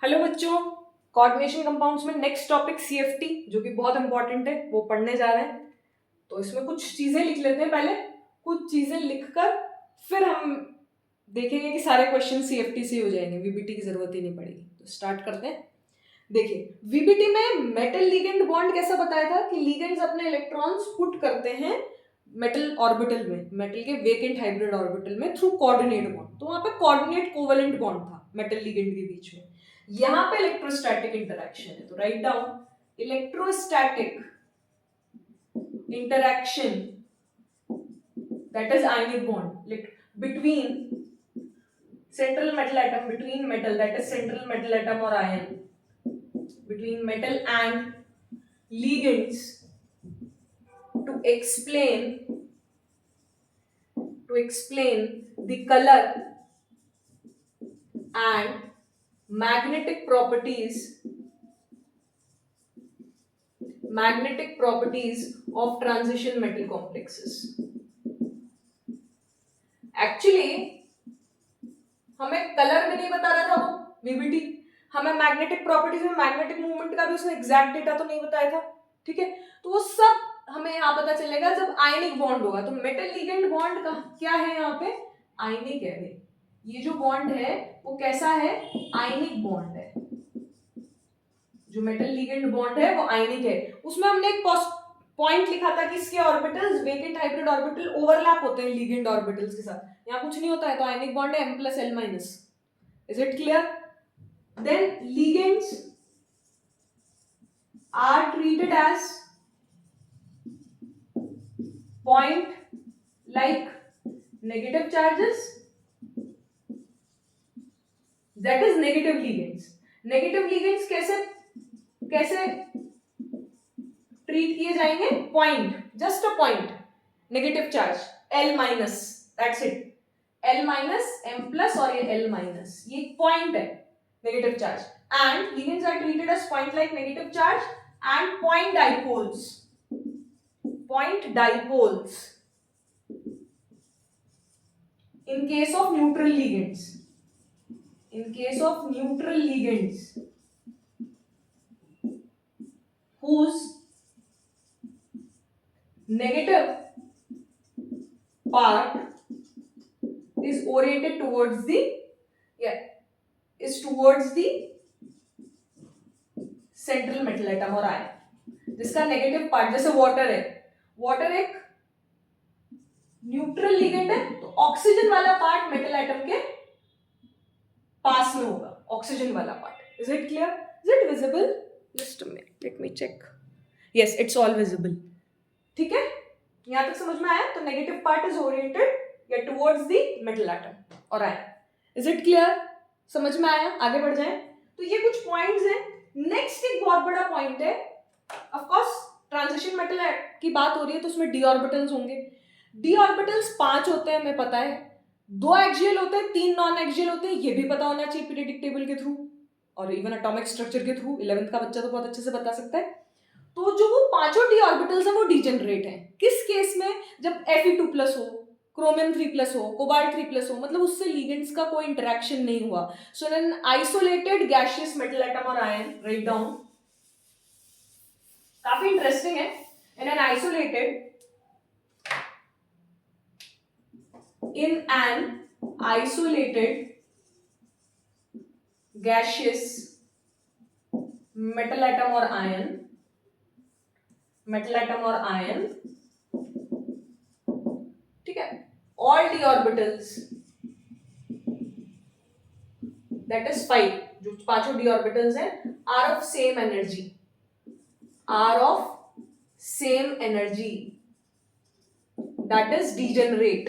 Hello बच्चों, coordination compounds में next topic CFT जो कि बहुत इंपॉर्टेंट है वो पढ़ने जा रहे हैं। तो इसमें कुछ चीजें लिख लेते हैं पहले, कुछ चीजें लिखकर फिर हम देखेंगे कि सारे क्वेश्चन सीएफटी से हो जाएंगे, वीबीटी की जरूरत ही नहीं पड़ेगी। तो स्टार्ट करते हैं। देखिए, वीबीटी में मेटल लिगेंड बॉन्ड कैसा बताया था कि लिगेंड्स अपने इलेक्ट्रॉन्स पुट करते हैं मेटल ऑर्बिटल में, मेटल के वेकेंट हाइब्रिड ऑर्बिटल में थ्रू कोऑर्डिनेट बॉन्ड। तो वहां पे कोऑर्डिनेट कोवेलेंट बॉन्ड था मेटल लिगेंड के बीच में। यहां पे इलेक्ट्रोस्टैटिक इंटरैक्शन है, तो write down electrostatic interaction that is ionic bond between central metal atom, between metal that is central metal atom or ion, between metal and ligands to explain the color and magnetic properties of transition metal complexes. Actually हमें colour भी नहीं बता रहा था वो VBT, हमें magnetic properties में magnetic movement का भी उसने एग्जैक्ट डेटा तो नहीं बताया था। ठीक है, तो वो सब हमें यहाँ पता चलेगा जब आयनिक बॉन्ड होगा। तो मेटल लिगेंड बॉन्ड का क्या है यहाँ पे, आयनिक है भाई। ये जो बॉन्ड है वो कैसा है, आयनिक बॉन्ड है। जो मेटल लिगेंड बॉन्ड है वो आयनिक है। उसमें हमने एक पॉइंट लिखा था कि इसके orbitals vacant hybrid orbital overlap होते हैं लिगेंड ऑर्बिटल्स के साथ। यहाँ कुछ नहीं होता है, तो आयनिक बॉन्ड है M+L-। Is it clear? Then ligands are treated as point like negative charges, that is negative ligands. Negative ligands कैसे ट्रीट किए जाएंगे, point, just a point, negative charge L-, that's it. L-, M+ और ये L-, ये point है, negative charge. And ligands are treated as point like negative charge and point dipoles in case of neutral ligands whose negative part is oriented towards the central metal atom or ion, जिसका negative part, जैसे water है, water एक neutral ligand है, तो oxygen वाला part metal atom के पास में होगा, ऑक्सीजन वाला part. Is it clear? Is it visible? Just a minute, let me check. Yes, it's all visible. ठीक है, यहां तक समझ में आया? तो नेगेटिव पार्ट इज ओरिएंटेड या टुवर्ड्स द मेटल एटम और आयन। Is it clear? समझ में आया? आगे बढ़ जाएं। तो ये कुछ पॉइंट्स हैं। नेक्स्ट एक बहुत बड़ा पॉइंट है, ऑफ कोर्स ट्रांजिशन मेटल की बात हो रही है तो उसमें डी ऑर्बिटल्स होंगे। डी ऑर्बिटल्स 5 होते हैं, हमें पता है। 2 एक्सियल होते हैं, 3 नॉन एक्सियल होते हैं, ये भी पता होना चाहिए पीरियोडिक टेबल के थ्रू और इवन एटॉमिक स्ट्रक्चर के थ्रू। 11th का बच्चा तो बहुत अच्छे से बता सकता है। तो जो वो 5 डी ऑर्बिटल्स हैं वो डिजेनरेट हैं। किस केस में? जब Fe2+ हो, क्रोमियम 3+ हो, कोबाल्ट 3+ हो, मतलब उससे लिगेंड्स का कोई इंटरेक्शन नहीं हुआ। So in an isolated gaseous metal atom और आयन, राइट डाउन, काफी इंटरेस्टिंग है। In an isolated gaseous metal atom or ion, ठीक है, all d orbitals, that is 5, जो 5 d orbitals हैं, are of same energy, that is degenerate,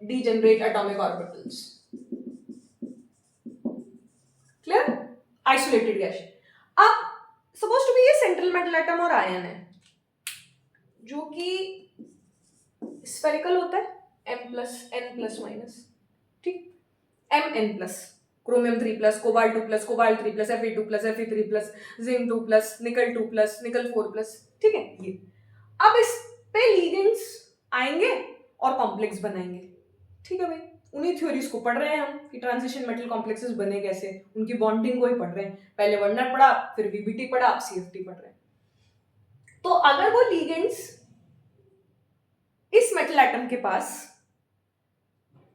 degenerate atomic orbitals. Clear? Isolated gas. अब suppose to B ये central metal atom और ion है जो कि स्फेरिकल होता है, M+N+-, ठीक, Mn+, chromium 3+, cobalt 2+, cobalt 3+, Fe2+, Fe3+, zinc 2+, निकल 2+, निकल 4+, ठीक है। ये अब इस पे लिगेंड्स आएंगे और कॉम्प्लेक्स बनाएंगे। ठीक है भाई, उन्हीं थ्योरीज को पढ़ रहे हैं हम कि ट्रांजिशन मेटल कॉम्प्लेक्सेस बने कैसे, उनकी बॉन्डिंग को ही पढ़ रहे हैं। पहले वर्नर पढ़ा, फिर वीबीटी पढ़ा, अब सीएफटी पढ़ रहे हैं। तो अगर वो लिगेंड्स इस मेटल एटम के पास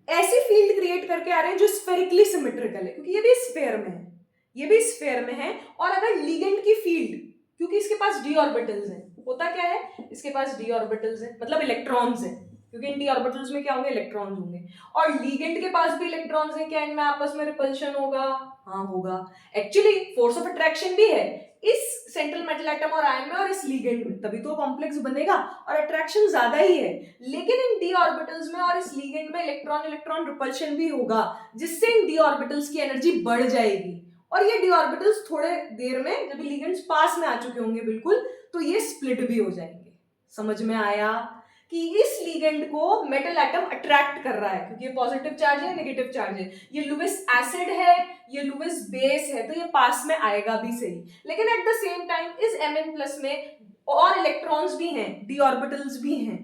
ऐसी फील्ड क्रिएट करके आ रहे हैं जो स्फेरिकली सिमेट्रिकल है, क्योंकि ये भी स्फेयर में है, ये भी स्फेयर में है, और अगर लिगेंड की फील्ड, क्योंकि इसके पास डी ऑर्बिटल्स हैं, होता क्या है, इसके पास डी ऑर्बिटल्स हैं, मतलब इलेक्ट्रॉन्स हैं, क्योंकि इन डी ऑर्बिटल्स में क्या होंगे, इलेक्ट्रॉन्स होंगे, और लिगेंड के पास भी इलेक्ट्रॉन्स हैं, क्या इनमें आपस में रिपल्शन होगा? हाँ होगा। एक्चुअली फोर्स ऑफ अट्रैक्शन भी है इस सेंट्रल मेटल एटम और आयन में और इस लिगेंड में, तभी तो कॉम्प्लेक्स बनेगा, और अट्रैक्शन ज्यादा ही है। लेकिन इन डी ऑर्बिटल्स में और इस लिगेंड में इलेक्ट्रॉन इलेक्ट्रॉन रिपल्शन भी होगा, जिससे इन डी ऑर्बिटल्स की एनर्जी बढ़ जाएगी, और ये डी ऑर्बिटल्स थोड़े देर में, जब लिगेंड्स पास में आ चुके होंगे बिल्कुल, तो ये स्प्लिट भी हो जाएंगे। समझ में आया कि इस लिगेंड को मेटल एटम अट्रैक्ट कर रहा है, क्योंकि ये पॉजिटिव चार्ज है, नेगेटिव चार्ज है, ये लुईस एसिड है, ये लुईस बेस है, तो ये पास में आएगा भी सही। लेकिन एट द सेम टाइम इस Mn+ में और इलेक्ट्रॉन्स भी हैं, डी ऑर्बिटल्स भी हैं,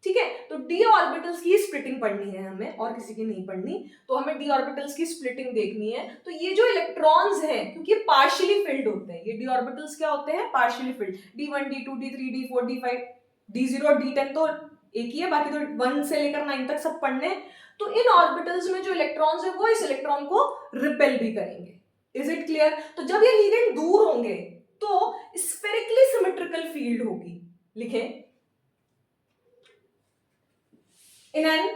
ठीक है। तो डी ऑर्बिटल्स की स्प्लिटिंग पढ़नी है हमें, और किसी की नहीं पढ़नी, तो हमें डी ऑर्बिटल्स की स्प्लिटिंग देखनी है। तो ये जो इलेक्ट्रॉन्स हैं, क्योंकि पार्शियली फिल्ड होते हैं, ये डी ऑर्बिटल्स क्या होते हैं, partially field, D1 D2 D3 D4 D5 D0 और D10 तो एक ही है, बाकी तो 1 से लेकर 9 तक सब पढ़ने। तो इन ऑर्बिटल्स में जो इलेक्ट्रॉन्स है वो इस इलेक्ट्रॉन को रिपेल भी करेंगे। Is it clear? तो जब ये लिगेंड दूर होंगे तो स्फेरिकली सिमेट्रिकल फील्ड होगी। लिखें, in an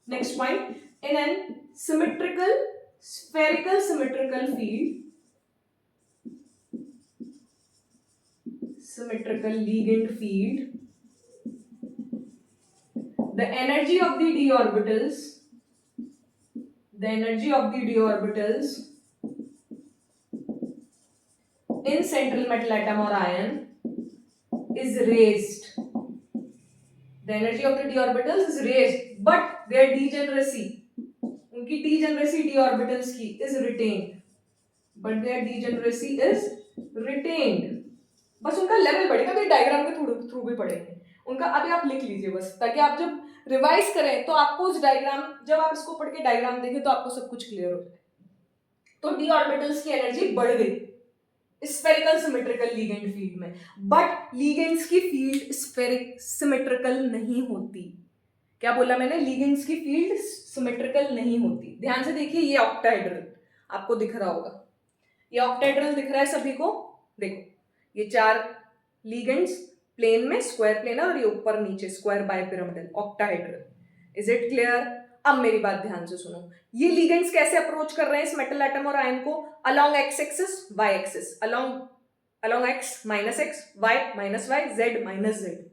next point, in an spherical symmetrical field, symmetrical ligand field, the energy of the d orbitals, the energy of the d orbitals in central metal atom or ion is raised. The energy of the d orbitals is raised, but their degeneracy, उनकी degeneracy d orbitals की is retained, but their degeneracy is retained. बस उनका level बढ़ेगा, तो diagram के through भी पढ़ेंगे उनका, अभी आप लिख लीजिए बस, ताकि आप जब रिवाइज करें तो आपको उस डायग्राम, जब आप इसको पढ़ के डायग्राम देखें तो आपको सब कुछ क्लियर हो जाए। तो डी ऑर्बिटल्स की एनर्जी बढ़ गई स्फेरिकल सिमेट्रिकल लिगेंड फील्ड में, बट लिगेंड्स की फील्ड स्फेरिक सिमेट्रिकल नहीं होती। क्या बोला मैंने? लिगेंड्स की फील्ड सिमेट्रिकल नहीं होती। ध्यान से देखिए, ये ऑक्टाहेड्रल आपको दिख रहा होगा, ये ऑक्टाहेड्रल दिख रहा है सभी को। देखो, ये 4 लिगेंड्स प्लेन में, स्क्वायर प्लेन है, और ये ऊपर नीचे square bipyramidal, octahedral. Is it clear? अब मेरी बात ध्यान से सुनो, ये लिगेंड्स कैसे अप्रोच कर रहे हैं इस मेटल एटम और आयन को? Along X axis, Y axis, along X minus X, Y minus Y, Z minus Z,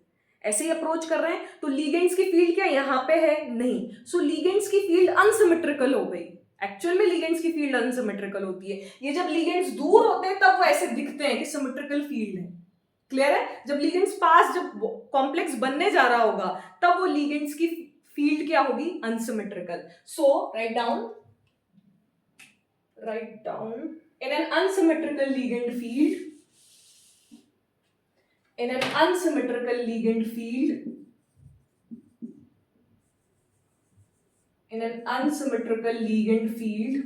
ऐसे ही अप्रोच कर रहे हैं। तो लिगेंड्स की फील्ड क्या यहाँ पे है? नहीं। सो लिगेंड्स की फील्ड अनसिमेट्रिकल हो गई। एक्चुअल में लिगेंड्स की फील्ड अनसिमेट्रिकल होती है। ये जब लिगेंड्स दूर होते हैं तब वो ऐसे दिखते हैं कि सिमेट्रिकल फील्ड है। क्लियर है? जब लिगेंड्स पास, जब कॉम्प्लेक्स बनने जा रहा होगा, तब वो लिगेंड्स की फील्ड क्या होगी? Unsymmetrical. So write down in an unsymmetrical ligand field, in an unsymmetrical ligand field, in an unsymmetrical ligand field,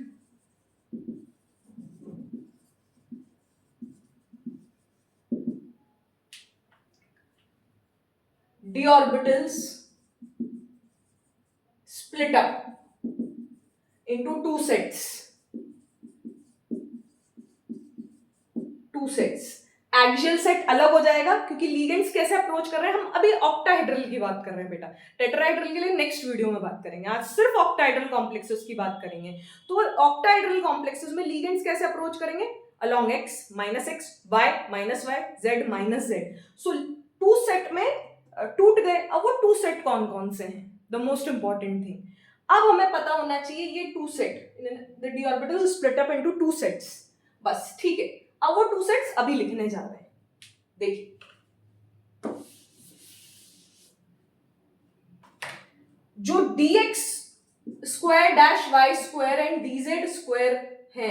d orbitals split up into two sets. Axial set अलग हो जाएगा, क्योंकि लिगेंड्स कैसे approach कर रहे हैं। हम अभी ऑक्टाहेड्रल की बात कर रहे हैं बेटा, टेट्राहेड्रल के लिए नेक्स्ट वीडियो में बात करेंगे, आज सिर्फ ऑक्टाहेड्रल कॉम्प्लेक्सेस की बात करेंगे। तो ऑक्टाहेड्रल कॉम्प्लेक्सेस में लिगेंड्स कैसे अप्रोच करेंगे? Along X minus X, Y minus Y, Z minus Z. So 2 set में टूट गए। अब वो 2 सेट कौन कौन से हैं? द मोस्ट इंपॉर्टेंट थिंग, अब हमें पता होना चाहिए ये 2 set, the D orbitals split up into 2 sets, बस ठीक है। अब वो 2 सेट्स अभी लिखने जा रहे हैं। देखिए, जो dx square dash Y square and dz square है,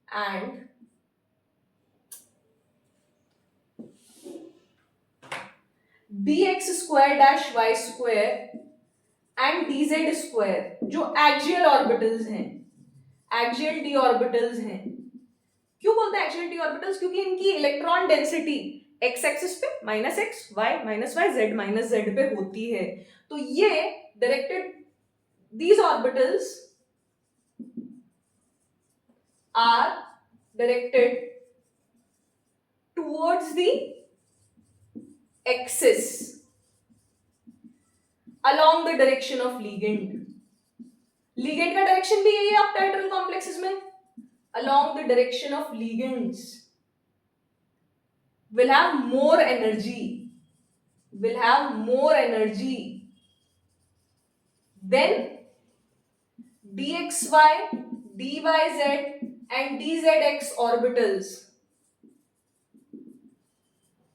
and dx square dash Y square and dz square जो एक्सियल ऑर्बिटल्स हैं, एक्सियल d ऑर्बिटल्स हैं। क्यों बोलते हैं एक्सियल d ऑर्बिटल्स? क्योंकि इनकी इलेक्ट्रॉन डेंसिटी x एक्सिस पे -x, y -y, z -z पे होती है। तो ये directed, these orbitals are directed towards the axis along the direction of ligand. ligand का डायरेक्शन भी यही है ऑक्टाहेड्रल कॉम्प्लेक्सेस में, along the direction of ligands will have more energy, than dxy, dyz and dzx orbitals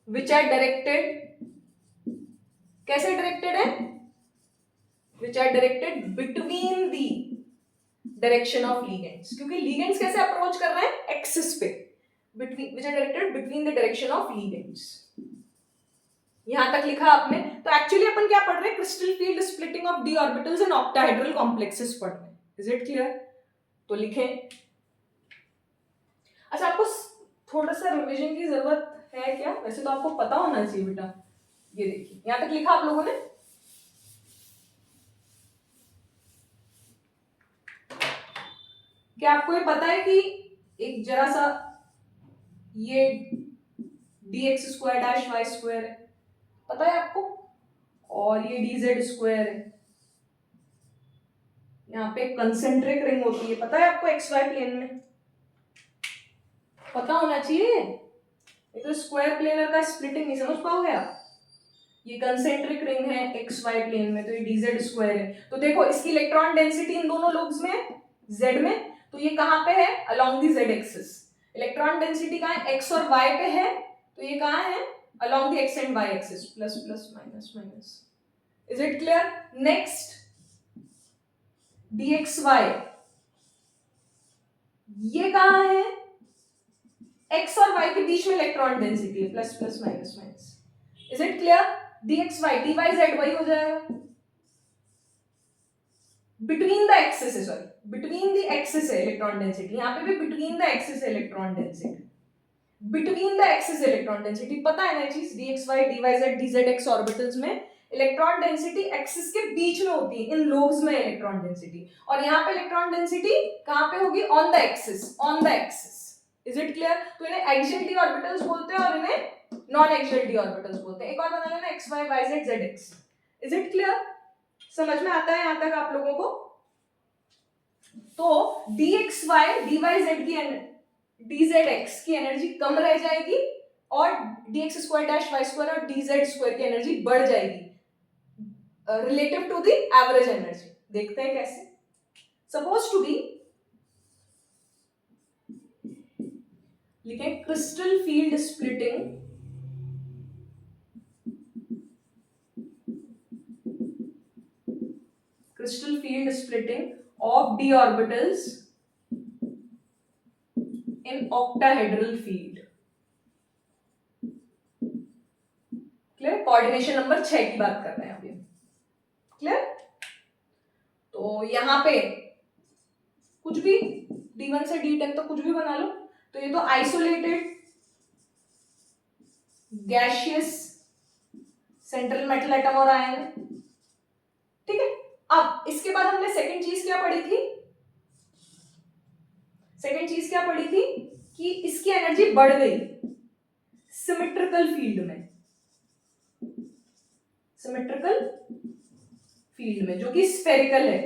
which are directed, कैसे directed है? which are directed between the direction of ligands, क्योंकि ligands कैसे approach कर रहे हैं? Axis पे, between, which are directed between the direction of ligands। यहां तक लिखा आपने। तो एक्चुअली अपन क्या पढ़ रहे हैं? Crystal field splitting of d orbitals and octahedral complexes पढ़ रहे हैं। Is it clear? तो लिखें। अच्छा, आपको थोड़ा सा रिवीजन की जरूरत है क्या? वैसे तो आपको पता होना चाहिए बेटा। ये देखिए, यहां तक लिखा आप लोगों ने? क्या आपको ये पता है कि एक जरा सा ये dx square dash y square है, पता है आपको? और ये dz स्क्वायर है, यहाँ पे कंसेंट्रिक रिंग होती है, पता है आपको xy प्लेन में? पता होना चाहिए। ये तो स्क्वायर प्लेनर का स्प्लिटिंग नहीं समझ पाओगे आप। ये कंसेंट्रिक रिंग है xy प्लेन में, तो ये dz स्क्वायर है। तो देखो इसकी इलेक्ट्रॉन डेंसिटी इन दोनों लोब्स में है, z में, तो ये कहाँ पे है? Along the z axis. Electron density कहाँ है? x और y पे है, तो ये कहाँ है? Along the x and y axis, plus plus minus minus. Is it clear? Next dxy, ये कहाँ है? x और y के बीच में इलेक्ट्रॉन डेंसिटी है, plus plus minus minus. Is it clear? dxy dyz वही हो जाएगा, बिटवीन द एक्सिस है, सॉरी बिटवीन द एक्सिस है इलेक्ट्रॉन डेंसिटी। यहाँ पे भी बिटवीन द एक्सिस है electron density, between the axis electron density. पता है ना चीज? dxy dyz dzx ऑर्बिटल्स में इलेक्ट्रॉन डेंसिटी एक्सिस के बीच में होती है, इन लोब्स में इलेक्ट्रॉन डेंसिटी। और यहाँ पे इलेक्ट्रॉन डेंसिटी कहाँ पे होगी? On the axis, on the axis. Is it clear? तो इन्हें एक्सियल डी ऑर्बिटल्स बोलते हैं और इन्हें नॉन एक्सियल डी ऑर्बिटल्स बोलते हैं। एक और बना लेना xy yz zx। Is it clear? समझ में आता है यहां तक आप लोगों को? तो dxy dyz की dzx की एनर्जी कम रह जाएगी और dx square dash y square और dz स्क्वायर की एनर्जी बढ़ जाएगी relative to the average energy. देखते हैं कैसे। सपोज टू बी, लिखें crystal field splitting of d orbitals in octahedral field। Clear? Coordination number 6 की बात कर रहे हैं अभी। क्लियर? तो यहां पे कुछ भी d1 से d10 तो कुछ भी बना लो। तो ये तो isolated gaseous central metal atom और आयन, ठीक है। अब इसके बाद हमने सेकंड चीज क्या पढ़ी थी? सेकंड चीज क्या पढ़ी थी? कि इसकी एनर्जी बढ़ गई सिमेट्रिकल फील्ड में, सिमेट्रिकल फील्ड में जो कि स्फेरिकल है।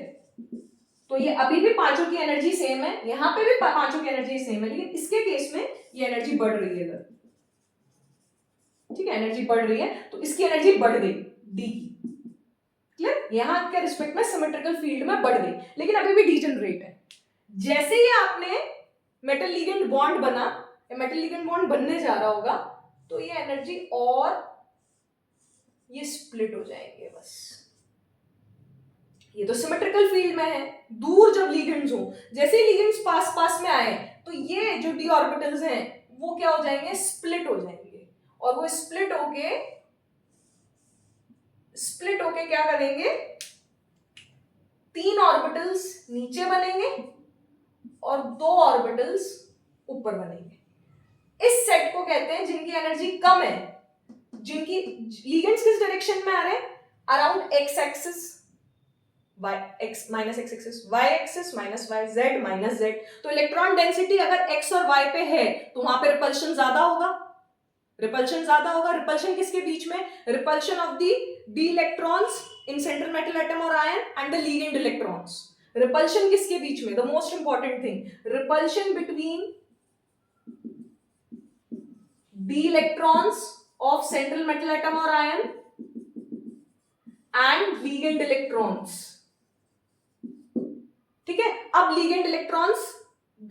तो ये अभी भी पांचों की एनर्जी सेम है, यहां पे भी पांचों की एनर्जी सेम है, लेकिन इसके केस में ये एनर्जी बढ़ रही है इधर, ठीक है। एनर्जी बढ़ रही है तो इसकी एनर्जी बढ़ गई डी की। क्लियर? यहां के रिस्पेक्ट में सिमेट्रिकल फील्ड में बढ़ गई, लेकिन अभी भी डीजेनरेट है। जैसे ही आपने मेटल लिगेंड बॉन्ड बना, मेटल लिगेंड बॉन्ड बनने जा रहा होगा, तो ये एनर्जी और ये स्प्लिट हो जाएंगे बस। ये तो सिमेट्रिकल फील्ड में है, दूर जब लिगेंड्स हो, जैसे ही लिगेंड्स पास पास में आए तो ये जो डी ऑर्बिटल्स हैं वो क्या हो जाएंगे? स्प्लिट हो जाएंगे। और वो स्प्लिट होके क्या करेंगे? 3 ऑर्बिटल्स नीचे बनेंगे और 2 ऑर्बिटल्स ऊपर बनेंगे। इस सेट को कहते हैं जिनकी एनर्जी कम है, जिनकी लिगेंड्स किस डायरेक्शन में आ रहे हैं, around x axis, y x minus x axis, y axis minus y, z minus z। तो इलेक्ट्रॉन डेंसिटी अगर x और y पे है तो वहां पे रिपल्शन ज्यादा होगा, रिपल्शन ज्यादा होगा। रिपल्शन किसके बीच में, repulsion of D electrons in central metal atom और ion and the ligand electrons. Repulsion किसके बीच में, the most important thing, repulsion between D electrons of central metal atom और आयन एंड लीगेंड इलेक्ट्रॉन्स। ठीक है, अब लीगेंड इलेक्ट्रॉन्स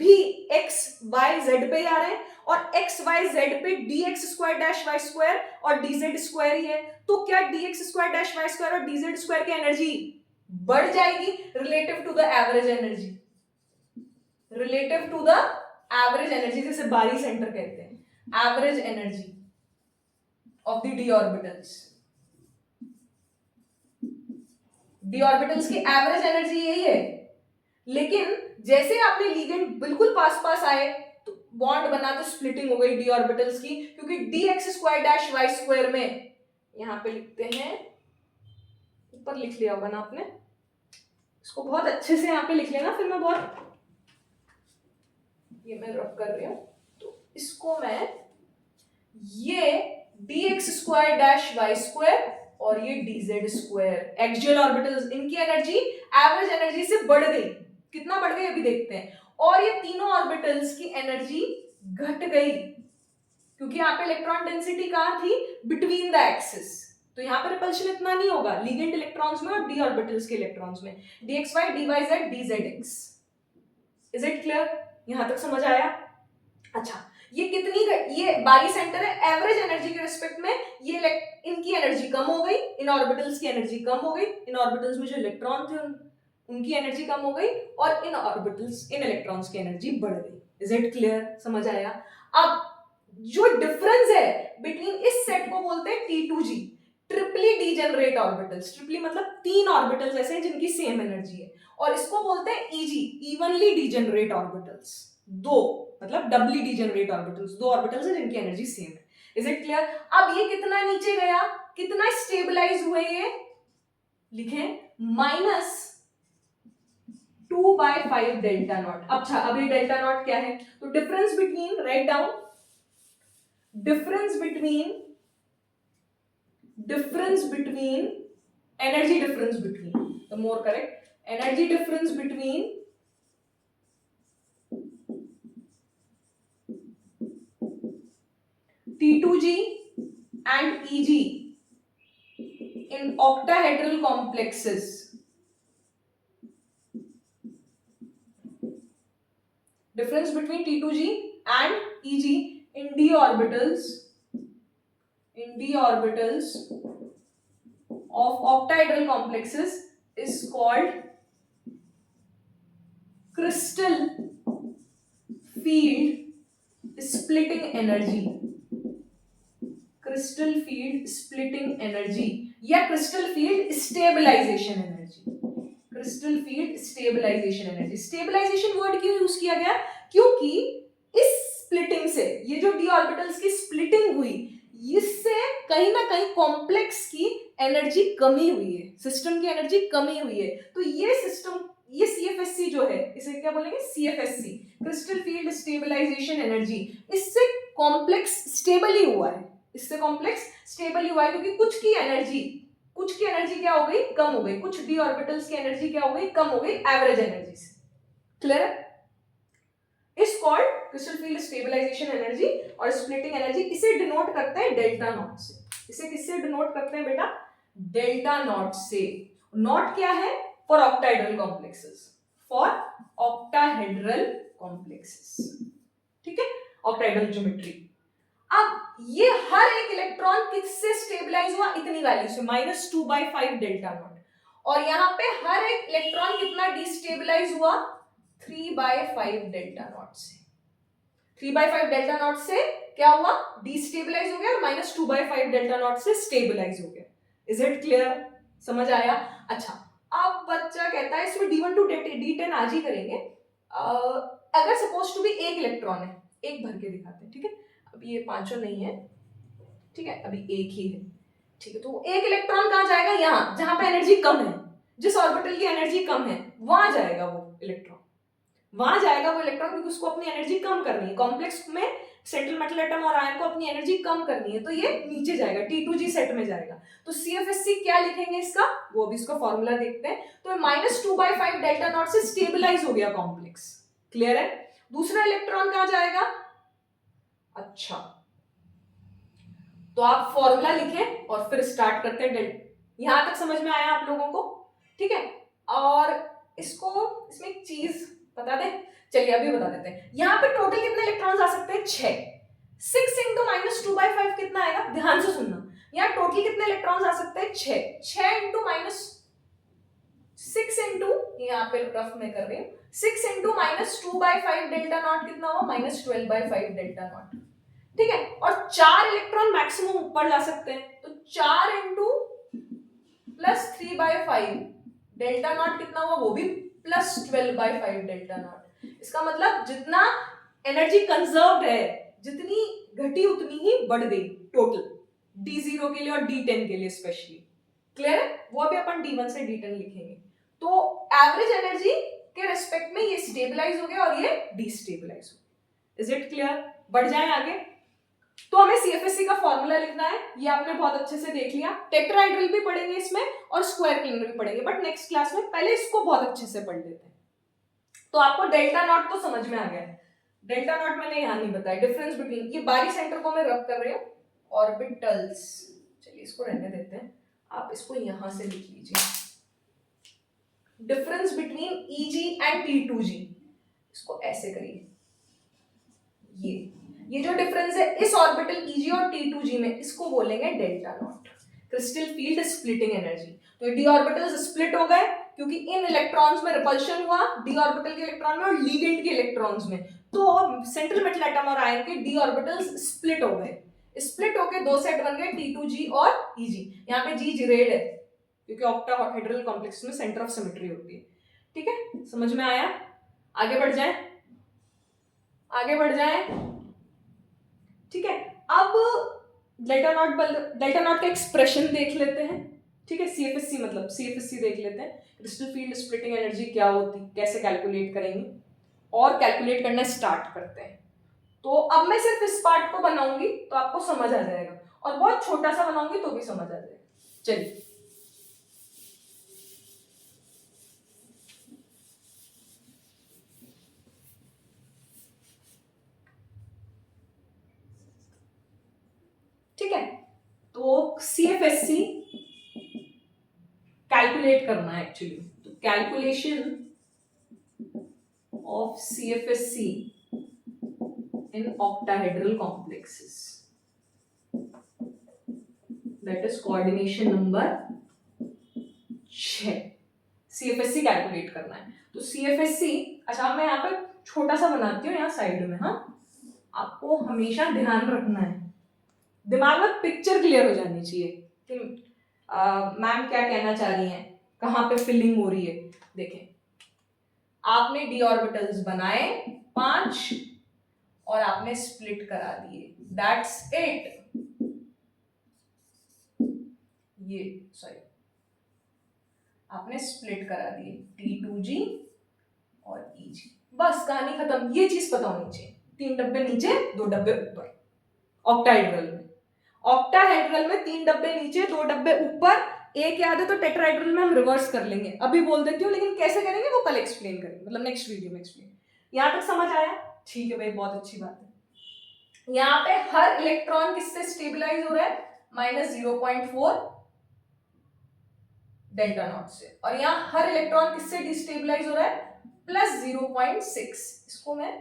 भी x y z पे आ रहे हैं और x y z पे dx square dash y square और dz स्क्वायर ही है, तो क्या dx square dash y square और dz स्क्वायर की एनर्जी बढ़ जाएगी relative to the average energy, relative to the average energy, जिसे बारी सेंटर कहते हैं, average energy of the D orbitals. D orbitals की एवरेज एनर्जी यही है, लेकिन जैसे आपने लिगेंड बिल्कुल पास पास आए तो बॉन्ड बना तो स्प्लिटिंग हो गई डी ऑर्बिटल्स की, क्योंकि D X square dash Y square में, यहां पे लिखते हैं, ऊपर लिख लिया होगा ना आपने, इसको बहुत अच्छे से यहां पे लिख लेना, फिर मैं बहुत, ये मैं रब कर रही हूं तो इसको मैं, ये D X square dash Y square और ये dz स्क्वायर एक्सियल ऑर्बिटल्स, इनकी एनर्जी एवरेज एनर्जी से बढ़ गई, कितना बढ़ गई अभी देखते हैं, और ये तीनों ऑर्बिटल्स की एनर्जी घट गई, क्योंकि यहाँ पे इलेक्ट्रॉन डेंसिटी कहाँ थी, बिटवीन द एक्सिस, तो यहाँ पे रिपल्शन इतना नहीं होगा लिगेंड इलेक्ट्रॉन्स में और डी ऑर्बिटल्स के इलेक्ट्रॉन्स में, dxy dyz dzx। Is it clear, यहां तक समझ आया? अच्छा, ये कितनी, ये बारी सेंटर है, एवरेज एनर्जी के रिस्पेक्ट में ये इनकी एनर्जी कम हो गई, इन ऑर्बिटल्स की एनर्जी कम हो गई, इन ऑर्बिटल्स में जो इलेक्ट्रॉन थे उनकी एनर्जी कम हो गई, और इन ऑर्बिटल्स, इन इलेक्ट्रॉन्स की एनर्जी बढ़ गई। इज इट क्लियर, समझ आया? अब जो डिफरेंस है बिटवीन, इस सेट को बोलते हैं T2G, ट्रिपली डीजेनरेट ऑर्बिटल्स, ट्रिपली मतलब 3 ऑर्बिटल्स ऐसे हैं जिनकी सेम एनर्जी है, और इसको बोलते हैं EG, इवनली डीजेनरेट ऑर्बिटल्स, 2 मतलब डबली डीजेनरेट ऑर्बिटल्स, 2 ऑर्बिटल्स हैं जिनकी एनर्जी सेम है। Is it clear? अब ये कितना नीचे गया, कितना स्टेबलाइज हुए, ये लिखें -2/5 डेल्टा नॉट। अच्छा, अब ये डेल्टा नॉट क्या है, तो difference between, write down, difference between energy difference between, the more correct, energy difference between T2G and EG in octahedral complexes. Difference between T2G and EG in d orbitals of octahedral complexes is called crystal field splitting energy, crystal field splitting energy या crystal field stabilisation energy, crystal field stabilisation energy. Stabilisation word क्यों use किया गया, क्योंकि इस splitting से, ये जो D orbitals की स्प्लिटिंग हुई, इससे कहीं ना कहीं कॉम्प्लेक्स की एनर्जी कमी हुई है, सिस्टम की एनर्जी कमी हुई है, तो ये सिस्टम, ये CFSC जो है, इसे क्या बोलेंगे, CFSC, crystal field stabilisation energy, इससे कॉम्प्लेक्स स्टेबल ही हुआ है, इससे कॉम्प्लेक्स स्टेबल हुआ है, क्योंकि कुछ की एनर्जी क्या हो गई, कम हो गई, कुछ डी ऑर्बिटल्स की एनर्जी क्या हो गई, कम हो गई एवरेज एनर्जी से। Clear? Is called crystal field stabilisation energy और स्प्लिटिंग एनर्जी। इसे डिनोट करते हैं डेल्टा नॉट से। इसे किससे डिनोट करते हैं बेटा, डेल्टा नॉट से। नॉट क्या है, for octahedral complexes, for octahedral complexes, ठीक है, ऑक्टाहेड्रल ज्योमेट्री। अब ये हर एक इलेक्ट्रॉन किससे स्टेबलाइज हुआ, इतनी वैल्यू से, -2/5 डेल्टा नॉट, और यहाँ पे हर एक इलेक्ट्रॉन कितना डिस्टेबलाइज हुआ, 3/5 डेल्टा नॉट से। 3/5 डेल्टा नॉट से क्या हुआ, डिस्टेबलाइज हो गया, और -2/5 डेल्टा नॉट से स्टेबलाइज हो गया। इज इट क्लियर, समझ आया? अच्छा, अब बच्चा कहता है इसमें D1 to D10 आज ही करेंगे। अगर सपोज टू भी एक इलेक्ट्रॉन है, एक भर के दिखाते हैं, ठीक है। अभी ये पांचों नहीं है, ठीक है, अभी एक ही है, ठीक है। तो एक इलेक्ट्रॉन कहाँ जाएगा? यहाँ, जहां पे एनर्जी कम है, जिस ऑर्बिटल की एनर्जी कम है वहां जाएगा वो इलेक्ट्रॉन, वहां जाएगा वो इलेक्ट्रॉन, क्योंकि उसको अपनी एनर्जी कम करनी है। कॉम्प्लेक्स में सेंट्रल मेटल एटम और आयन को अपनी एनर्जी कम करनी है, तो ये नीचे जाएगा, T2G सेट में जाएगा। तो CFSC क्या लिखेंगे इसका, वो अभी इसका फॉर्मूला देखते हैं। तो -2/5 डेल्टा नॉट से स्टेबलाइज हो गया कॉम्प्लेक्स, क्लियर है। दूसरा इलेक्ट्रॉन कहां जाएगा? अच्छा, तो आप फॉर्मूला लिखें और फिर स्टार्ट करते हैं। यहां तक समझ में आया आप लोगों को? ठीक है। और इसमें एक चीज बता दें, चलिए अभी बता देते हैं। यहाँ पे टोटल कितने इलेक्ट्रॉन्स आ सकते हैं? 6। 6 इंटू -2/5 कितना आएगा? ध्यान से सुनना, यहाँ टोटल कितने इलेक्ट्रॉन्स आ सकते हैं? 6। 6 इंटू -6 इंटू, यहाँ पे रफ में कर रही हूँ, 6 इंटू -2/5 डेल्टा नॉट कितना हुआ? -12/5 डेल्टा नॉट, ठीक है। और 4 इलेक्ट्रॉन मैक्सिमम ऊपर जा सकते हैं, तो 4 इंटू +3/5 डेल्टा नॉट कितना हुआ? वो भी +12/5 डेल्टा नॉट। इसका मतलब जितना एनर्जी कंजर्व्ड है, जितनी घटी उतनी ही बढ़ गई टोटल, D0 के लिए और D10 के लिए स्पेशली, क्लियर है। वो अभी अपन D1 से D10 लिखेंगे। तो एवरेज एनर्जी के रेस्पेक्ट में ये स्टेबलाइज हो गया और ये डिस्टेबलाइज हो गया। Is it clear? बढ़ जाए आगे। तो हमें CFSC का फॉर्मूला लिखना है, ये आपने बहुत अच्छे से देख लिया। टेट्राहेड्रल भी पढ़ेंगे इसमें और स्क्वायर क्लिनर भी पढ़ेंगे, बट नेक्स्ट क्लास में, पहले इसको बहुत अच्छे से पढ़ लेते हैं। तो आपको डेल्टा नॉट तो समझ में आ गया है। डेल्टा नॉट मैंने यहाँ नहीं बताया, डिफरेंस बिटवीन, ये बारी सेंटर को मैं रब कर रही हूँ, ऑर्बिटल्स, चलिए इसको रहने देते हैं, आप इसको यहां से लिख लीजिए। Difference between EG and T2G, इसको ऐसे करिए, ये जो डिफरेंस है इस ऑर्बिटल EG और T2G में, इसको बोलेंगे delta nought, crystal field splitting energy. तो डी ऑर्बिटल्स स्प्लिट हो गए क्योंकि इन इलेक्ट्रॉन्स में रिपल्शन हुआ, डी ऑर्बिटल के इलेक्ट्रॉन में और लीगेंड के इलेक्ट्रॉन्स में, तो सेंट्रल मेटल एटम और आयन के डी ऑर्बिटल्स स्प्लिट हो गए। स्प्लिट होके दो सेट बन गए, T2G और EG। यहाँ पे G जिरेड है क्योंकि ऑक्टाहेड्रल कॉम्प्लेक्स में सेंटर ऑफ सिमेट्री होती है, ठीक है। समझ में आया? आगे बढ़ जाए, आगे बढ़ जाए, ठीक है। अब डेल्टा नॉट का एक्सप्रेशन देख लेते हैं, ठीक है। CFSC मतलब CFSC देख लेते हैं, क्रिस्टल फील्ड स्प्लिटिंग एनर्जी क्या होती, कैसे कैलकुलेट करेंगे, और कैलकुलेट करना स्टार्ट करते हैं। तो अब मैं सिर्फ इस पार्ट को बनाऊंगी तो आपको समझ आ जाएगा, और बहुत छोटा सा बनाऊंगी तो भी समझ आ जाएगा। चलिए, ठीक है। तो CFSC कैलकुलेट करना है एक्चुअली, तो calculation of CFSC in octahedral complexes, that is coordination number 6। CFSC calculate करना है। तो CFSC, अच्छा मैं यहाँ पे छोटा सा बनाती हूँ यहाँ साइड में, हाँ, आपको हमेशा ध्यान रखना है, दिमाग में पिक्चर क्लियर हो जानी चाहिए कि मैम क्या कहना चाह रही हैं, कहाँ पे फिलिंग हो रही है। देखें, आपने डी ऑर्बिटल्स बनाए 5 और आपने स्प्लिट करा दिए, दैट्स इट। ये सॉरी, आपने स्प्लिट करा दिए T2G और EG, बस कहानी खत्म। ये चीज पता होनी चाहिए, 3 डब्बे नीचे 2 डब्बे ऊपर। ऑक्टाहेड्रल में 3 डब्बे नीचे 2 डब्बे ऊपर, एक याद है तो टेट्राहेड्रल में हम रिवर्स कर लेंगे, अभी बोल देती हूँ, लेकिन कैसे करेंगे वो कल एक्सप्लेन करेंगे, मतलब नेक्स्ट वीडियो में एक्सप्लेन। यहां तक समझ आया? ठीक है भाई, बहुत अच्छी बात है। यहाँ पे हर इलेक्ट्रॉन किससे स्टेबलाइज हो रहा है? -0.4 डेल्टा नॉट से, और यहाँ हर इलेक्ट्रॉन किससे डिस्टेबलाइज हो रहा है? +0.6। इसको मैं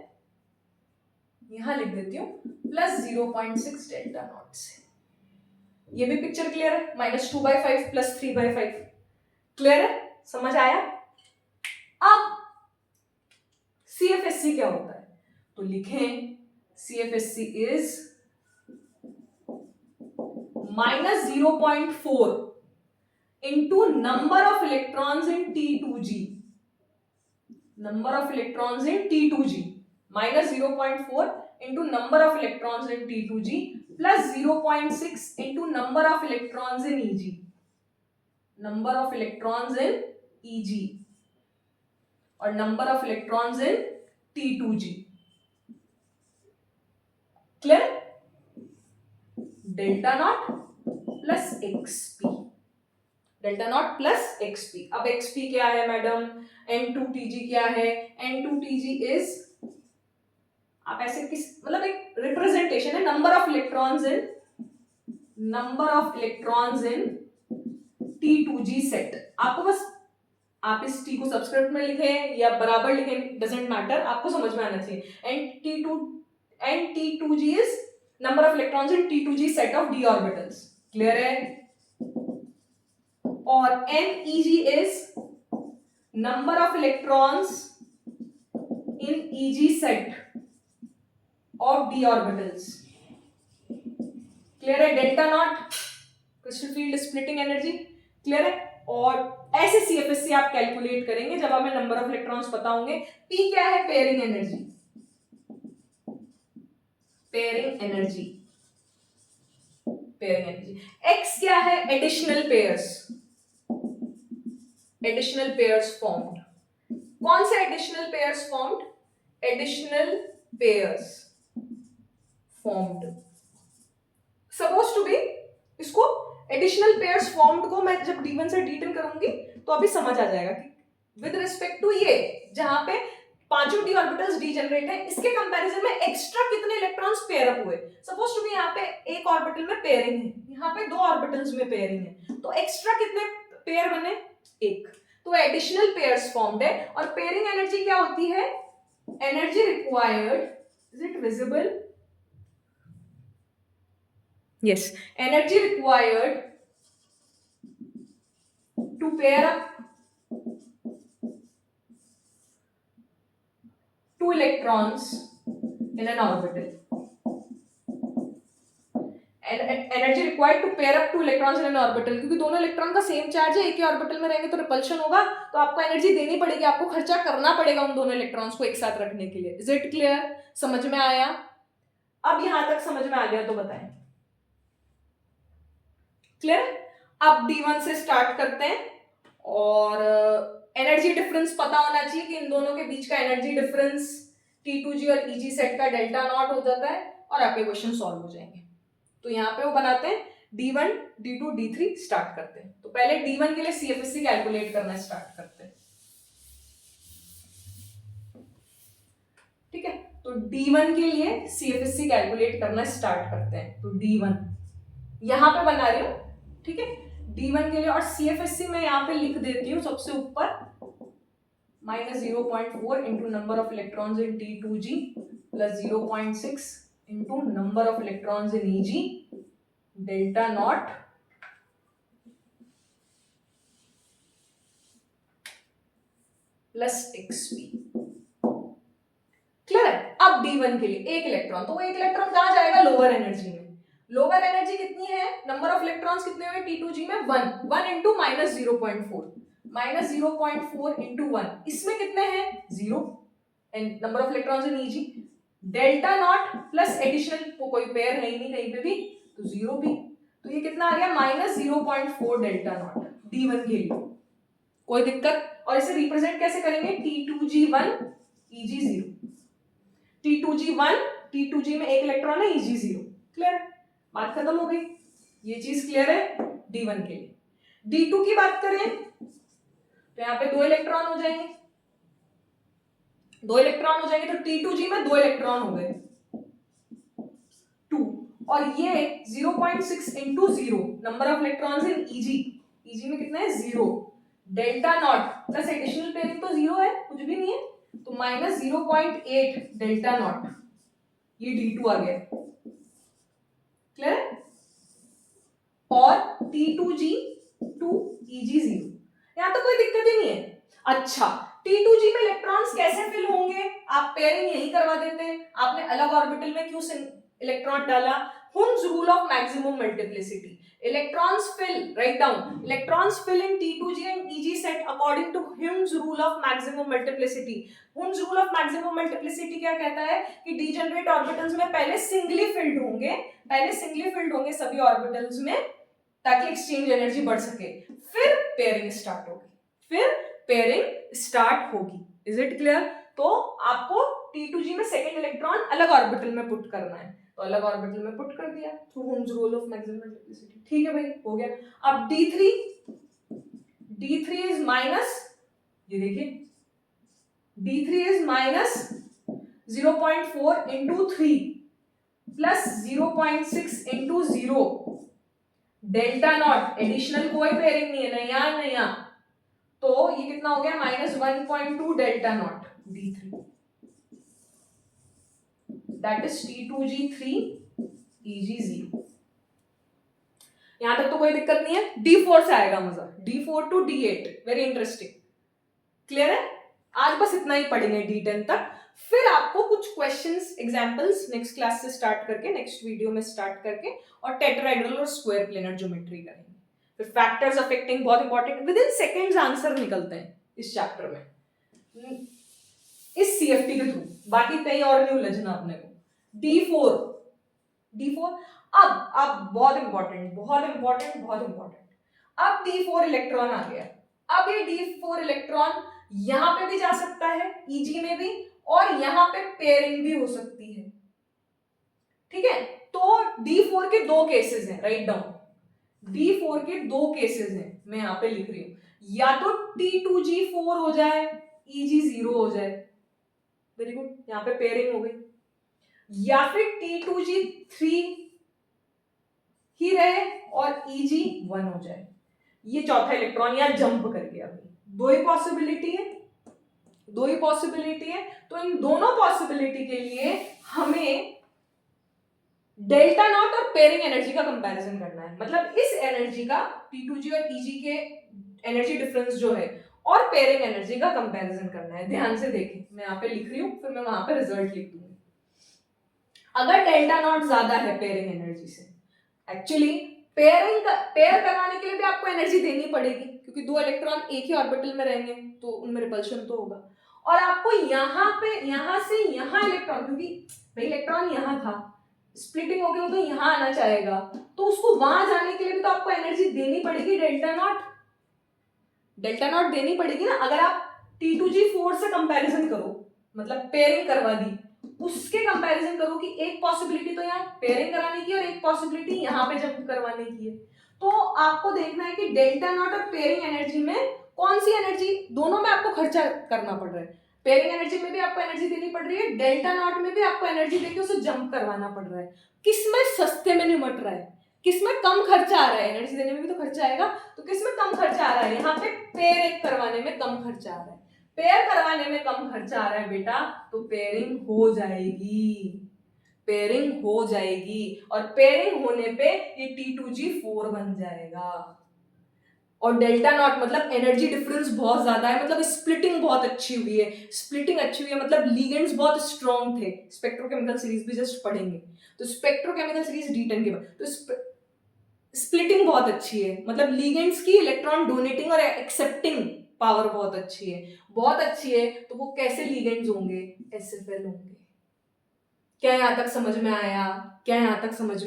यहां लिख देती हूँ, +0.6 डेल्टा नॉट से। ये भी पिक्चर क्लियर है? -2/5 +3/5, क्लियर है? समझ आया? अब CFSC क्या होता है, तो लिखें CFSC is -0.4 into number of electrons in T2g. Number of electrons in T2g minus 0.4 into number of electrons in T2g plus 0.6 into number of electrons in Eg. Number of electrons in Eg और number of electrons in T2g. Clear? Delta naught plus xp. Delta nought plus xp. अब xp क्या है madam? N2Tg क्या है? N2Tg is, आप ऐसे किस मतलब एक रिप्रेजेंटेशन है number of electrons in T2g set. आपको बस आप इस T को सब्सक्रिप्ट में लिखे या बराबर लिखे, डजंट मैटर, आपको समझ में आना चाहिए. N T2g is number of electrons in T2g set of d orbitals. Clear है? और NEG is number of electrons in EG set of d orbitals. Clear है? Delta nought crystal field splitting energy. Clear है? और ऐसे CFSC आप calculate करेंगे जब हमें नंबर ऑफ इलेक्ट्रॉन्स पता होंगे. P क्या है? Pairing energy. Pairing energy. X क्या है? Additional pairs formed. कौन से additional pairs formed? Suppose to be, इसको एडिशनल पेयर्स फॉर्म्ड को मैं जब D1 से D10 करूंगी तो अभी समझ आ जाएगा कि विद रिस्पेक्ट टू ये जहां पे पांचों d ऑर्बिटल्स डीजेनरेट है, इसके कंपैरिजन में एक्स्ट्रा कितने इलेक्ट्रॉन्स पेयर अप हुए. सपोज टू बी यहाँ पे एक ऑर्बिटल में पेयरिंग है, यहाँ पे दो ऑर्बिटल्स में पेयरिंग है, तो एक्स्ट्रा कितने पेयर बने? एक. तो एडिशनल पेयर्स फॉर्म्ड है. और पेयरिंग एनर्जी क्या होती है? Energy required, is it visible? Yes. Energy required to pair up two electrons in an orbital. Energy required to pair up two electrons in an orbital. क्योंकि दोनों electron का same charge है, एक ही orbital में रहेंगे तो रिपल्शन होगा, तो आपको एनर्जी देनी पड़ेगी, आपको खर्चा करना पड़ेगा उन दोनों इलेक्ट्रॉन्स को एक साथ रखने के लिए. Is it clear? समझ में आया? अब यहां तक समझ में आ गया तो बताएं. क्लियर? अब D1 से स्टार्ट करते हैं और एनर्जी डिफरेंस पता होना चाहिए कि इन दोनों के बीच का एनर्जी डिफरेंस T2g और EG सेट का डेल्टा नॉट हो जाता है और आपके क्वेश्चन सॉल्व हो जाएंगे. तो यहाँ पे वो बनाते हैं D1, D2, D3 स्टार्ट करते हैं. तो पहले D1 के लिए CFSC कैलकुलेट करना स्टार्ट करते हैं. ठीक है, तो D1 के लिए CFSC कैलकुलेट करना स्टार्ट करते हैं. तो D1 यहां पे बना रही हूं. ठीक है, D1 के लिए, और CFSC में यहां पे लिख देती हूं सबसे ऊपर -0.4 into number of electrons in T2g plus 0.6 into number of electrons in EG delta naught plus xp. Clear है? अब D1 के लिए एक इलेक्ट्रॉन, तो वो एक इलेक्ट्रॉन कहां जाएगा? लोअर एनर्जी में. लोअर एनर्जी कितनी है? नंबर ऑफ इलेक्ट्रॉन्स कितने हुए T2g में? 1 into -0.4 -0.4 into 1, इसमें कितने हैं? 0. And number of electrons in EG delta nought plus additional, कोई पेयर है ही नहीं कहीं पे भी, तो 0 भी. तो ये कितना आ गया? -0.4 डेल्टा नॉट D1 के लिए. कोई दिक्कत? और इसे रिप्रेजेंट कैसे करेंगे? T2g1 EG0. T2g1, T2g में एक इलेक्ट्रॉन है, EG0. क्लियर है? बात खत्म हो गई. ये चीज क्लियर है D1 के लिए. D2 की बात करें तो यहाँ पे दो इलेक्ट्रॉन हो जाएंगे. तो T2g में दो इलेक्ट्रॉन हो गए 2. और ये 0.6 into 0 number of electrons in EG में कितना है? 0. Delta nought plus additional pairing तो 0 है, कुछ भी नहीं है, तो -0.8 डेल्टा नॉट. ये D2 आ गया. क्लियर है? और T2g to EG0. यहां तो कोई दिक्कत ही नहीं है. अच्छा, T2g में इलेक्ट्रॉन्स कैसे फिल होंगे? आप पेयरिंग यही करवा देते. आपने अलग ऑर्बिटल में क्यों इलेक्ट्रॉन डाला? Hund's rule of maximum multiplicity. Electrons fill, write down, electrons fill in T2g and EG set according to Hund's rule of maximum multiplicity. Hund's rule of maximum multiplicity क्या कहता है कि degenerate orbitals में पहले singly filled होंगे सभी orbitals में, ताकि exchange energy बढ़ सके, फिर pairing start होगी. Is it clear? तो आपको T2g में सेकेंड इलेक्ट्रॉन अलग ऑर्बिटल में पुट करना है, तो अलग ऑर्बिटल में पुट कर दिया through Hund's rule of maximum multiplicity. ठीक है भाई, हो गया. अब D3 इज माइनस, ये देखिए D3 is minus 0.4 into 3 plus 0.6 into 0 delta not. Additional कोई पेयरिंग नहीं है, नया, तो ये कितना हो गया, minus 1.2 delta not D3. That is T2g 3 EG 0. यहां तक तो कोई दिक्कत नहीं है. D4 से आएगा मजा, D4 to D8, very interesting. Clear है? आज बस इतना ही पढ़ेंगे D10 तक, फिर आपको कुछ क्वेश्चंस, एग्जांपल्स नेक्स्ट क्लास से स्टार्ट करके, नेक्स्ट वीडियो में स्टार्ट करके, और टेट्राहेड्रल और स्क्वायर प्लेनर ज्योमेट्री करेंगे. फिर फैक्टर्स अफेक्टिंग, बहुत important, with in seconds answer निकलते हैं इस चैप्टर में, इस CFT के थ्रू. बाकी कहीं और नहीं उलझना अपने को. D4 अब बहुत इंपॉर्टेंट, अब D4 इलेक्ट्रॉन आ गया. अब ये D4 इलेक्ट्रॉन यहां पे भी जा सकता है, EG में भी, और यहां पे पेयरिंग भी हो सकती है. ठीक है, तो D4 के दो केसेस हैं, राइट डाउन. D4 के दो केसेस हैं, मैं यहां पे लिख रही हूं. या तो T2g4 हो जाए, EG 0 हो जाए, वेरी गुड, यहां पे पेयरिंग हो गई. या फिर T2g3 ही रहे और EG 1 हो जाए. ये चौथा इलेक्ट्रॉन यहां जंप कर गया. दो ही पॉसिबिलिटी है. तो इन दोनों पॉसिबिलिटी के लिए हमें डेल्टा नॉट और पेयरिंग एनर्जी का कंपैरिजन करना है. मतलब इस एनर्जी का, T2g और EG के एनर्जी डिफरेंस जो है, और पेयरिंग एनर्जी का कंपैरिजन करना है. ध्यान से देखें, मैं यहाँ पे लिख रही हूँ, फिर मैं वहां पे रिजल्ट लिख दूंगी. अगर डेल्टा नॉट ज्यादा है पेयरिंग एनर्जी से, एक्चुअली पेयर करवाने के लिए भी आपको एनर्जी देनी पड़ेगी, क्योंकि दो इलेक्ट्रॉन एक ही ऑर्बिटल में रहेंगे तो उनमें रिपल्शन तो होगा. और आपको यहां से यहां इलेक्ट्रॉन, क्योंकि भाई इलेक्ट्रॉन यहां था, स्प्लिटिंग हो गई तो यहां आना चाहेगा, तो उसको वहां जाने के लिए भी तो आपको एनर्जी देनी पड़ेगी, डेल्टा नॉट देनी पड़ेगी ना. अगर आप T2g4 से कंपैरिजन करो, मतलब पेयरिंग करवा दी, उसके कंपैरिजन करो कि एक पॉसिबिलिटी तो यहाँ पेयरिंग कराने की और एक पॉसिबिलिटी यहाँ पे जंप करवाने की है, तो आपको देखना है कि डेल्टा नॉट और पेयरिंग एनर्जी में कौन सी एनर्जी, दोनों में आपको खर्चा करना पड़ रहा है. पेयरिंग एनर्जी में भी आपको एनर्जी देनी पड़ रही है, डेल्टा नॉट में भी आपको एनर्जी देके उसे जंप करवाना पड़ रहा है. किसमें सस्ते में निमट रहा है, किसमें कम खर्चा आ रहा है? एनर्जी देने में भी तो खर्चा आएगा, तो किसमें कम खर्चा आ रहा है? यहाँ पे पेयर करवाने में कम खर्चा आ रहा है. पेयर करवाने में कम खर्चा आ रहा है बेटा, तो पेयरिंग हो जाएगी, और पेयरिंग होने पे ये T2g4 बन जाएगा. और डेल्टा नॉट मतलब एनर्जी डिफरेंस बहुत ज्यादा है, मतलब स्प्लिटिंग बहुत अच्छी हुई है, मतलब लिगेंड्स बहुत स्ट्रॉन्ग थे. स्पेक्ट्रोकेमिकल सीरीज भी जस्ट पढ़ेंगे, तो स्पेक्ट्रोकेमिकल सीरीज D10 के बाद, तो स्प्लिटिंग बहुत अच्छी है, मतलब लिगेंड्स की इलेक्ट्रॉन डोनेटिंग और एक्सेप्टिंग पावर बहुत अच्छी है. तो वो कैसे लिगेंड्स होंगे? SFL होंगे. क्या यहाँ तक समझ में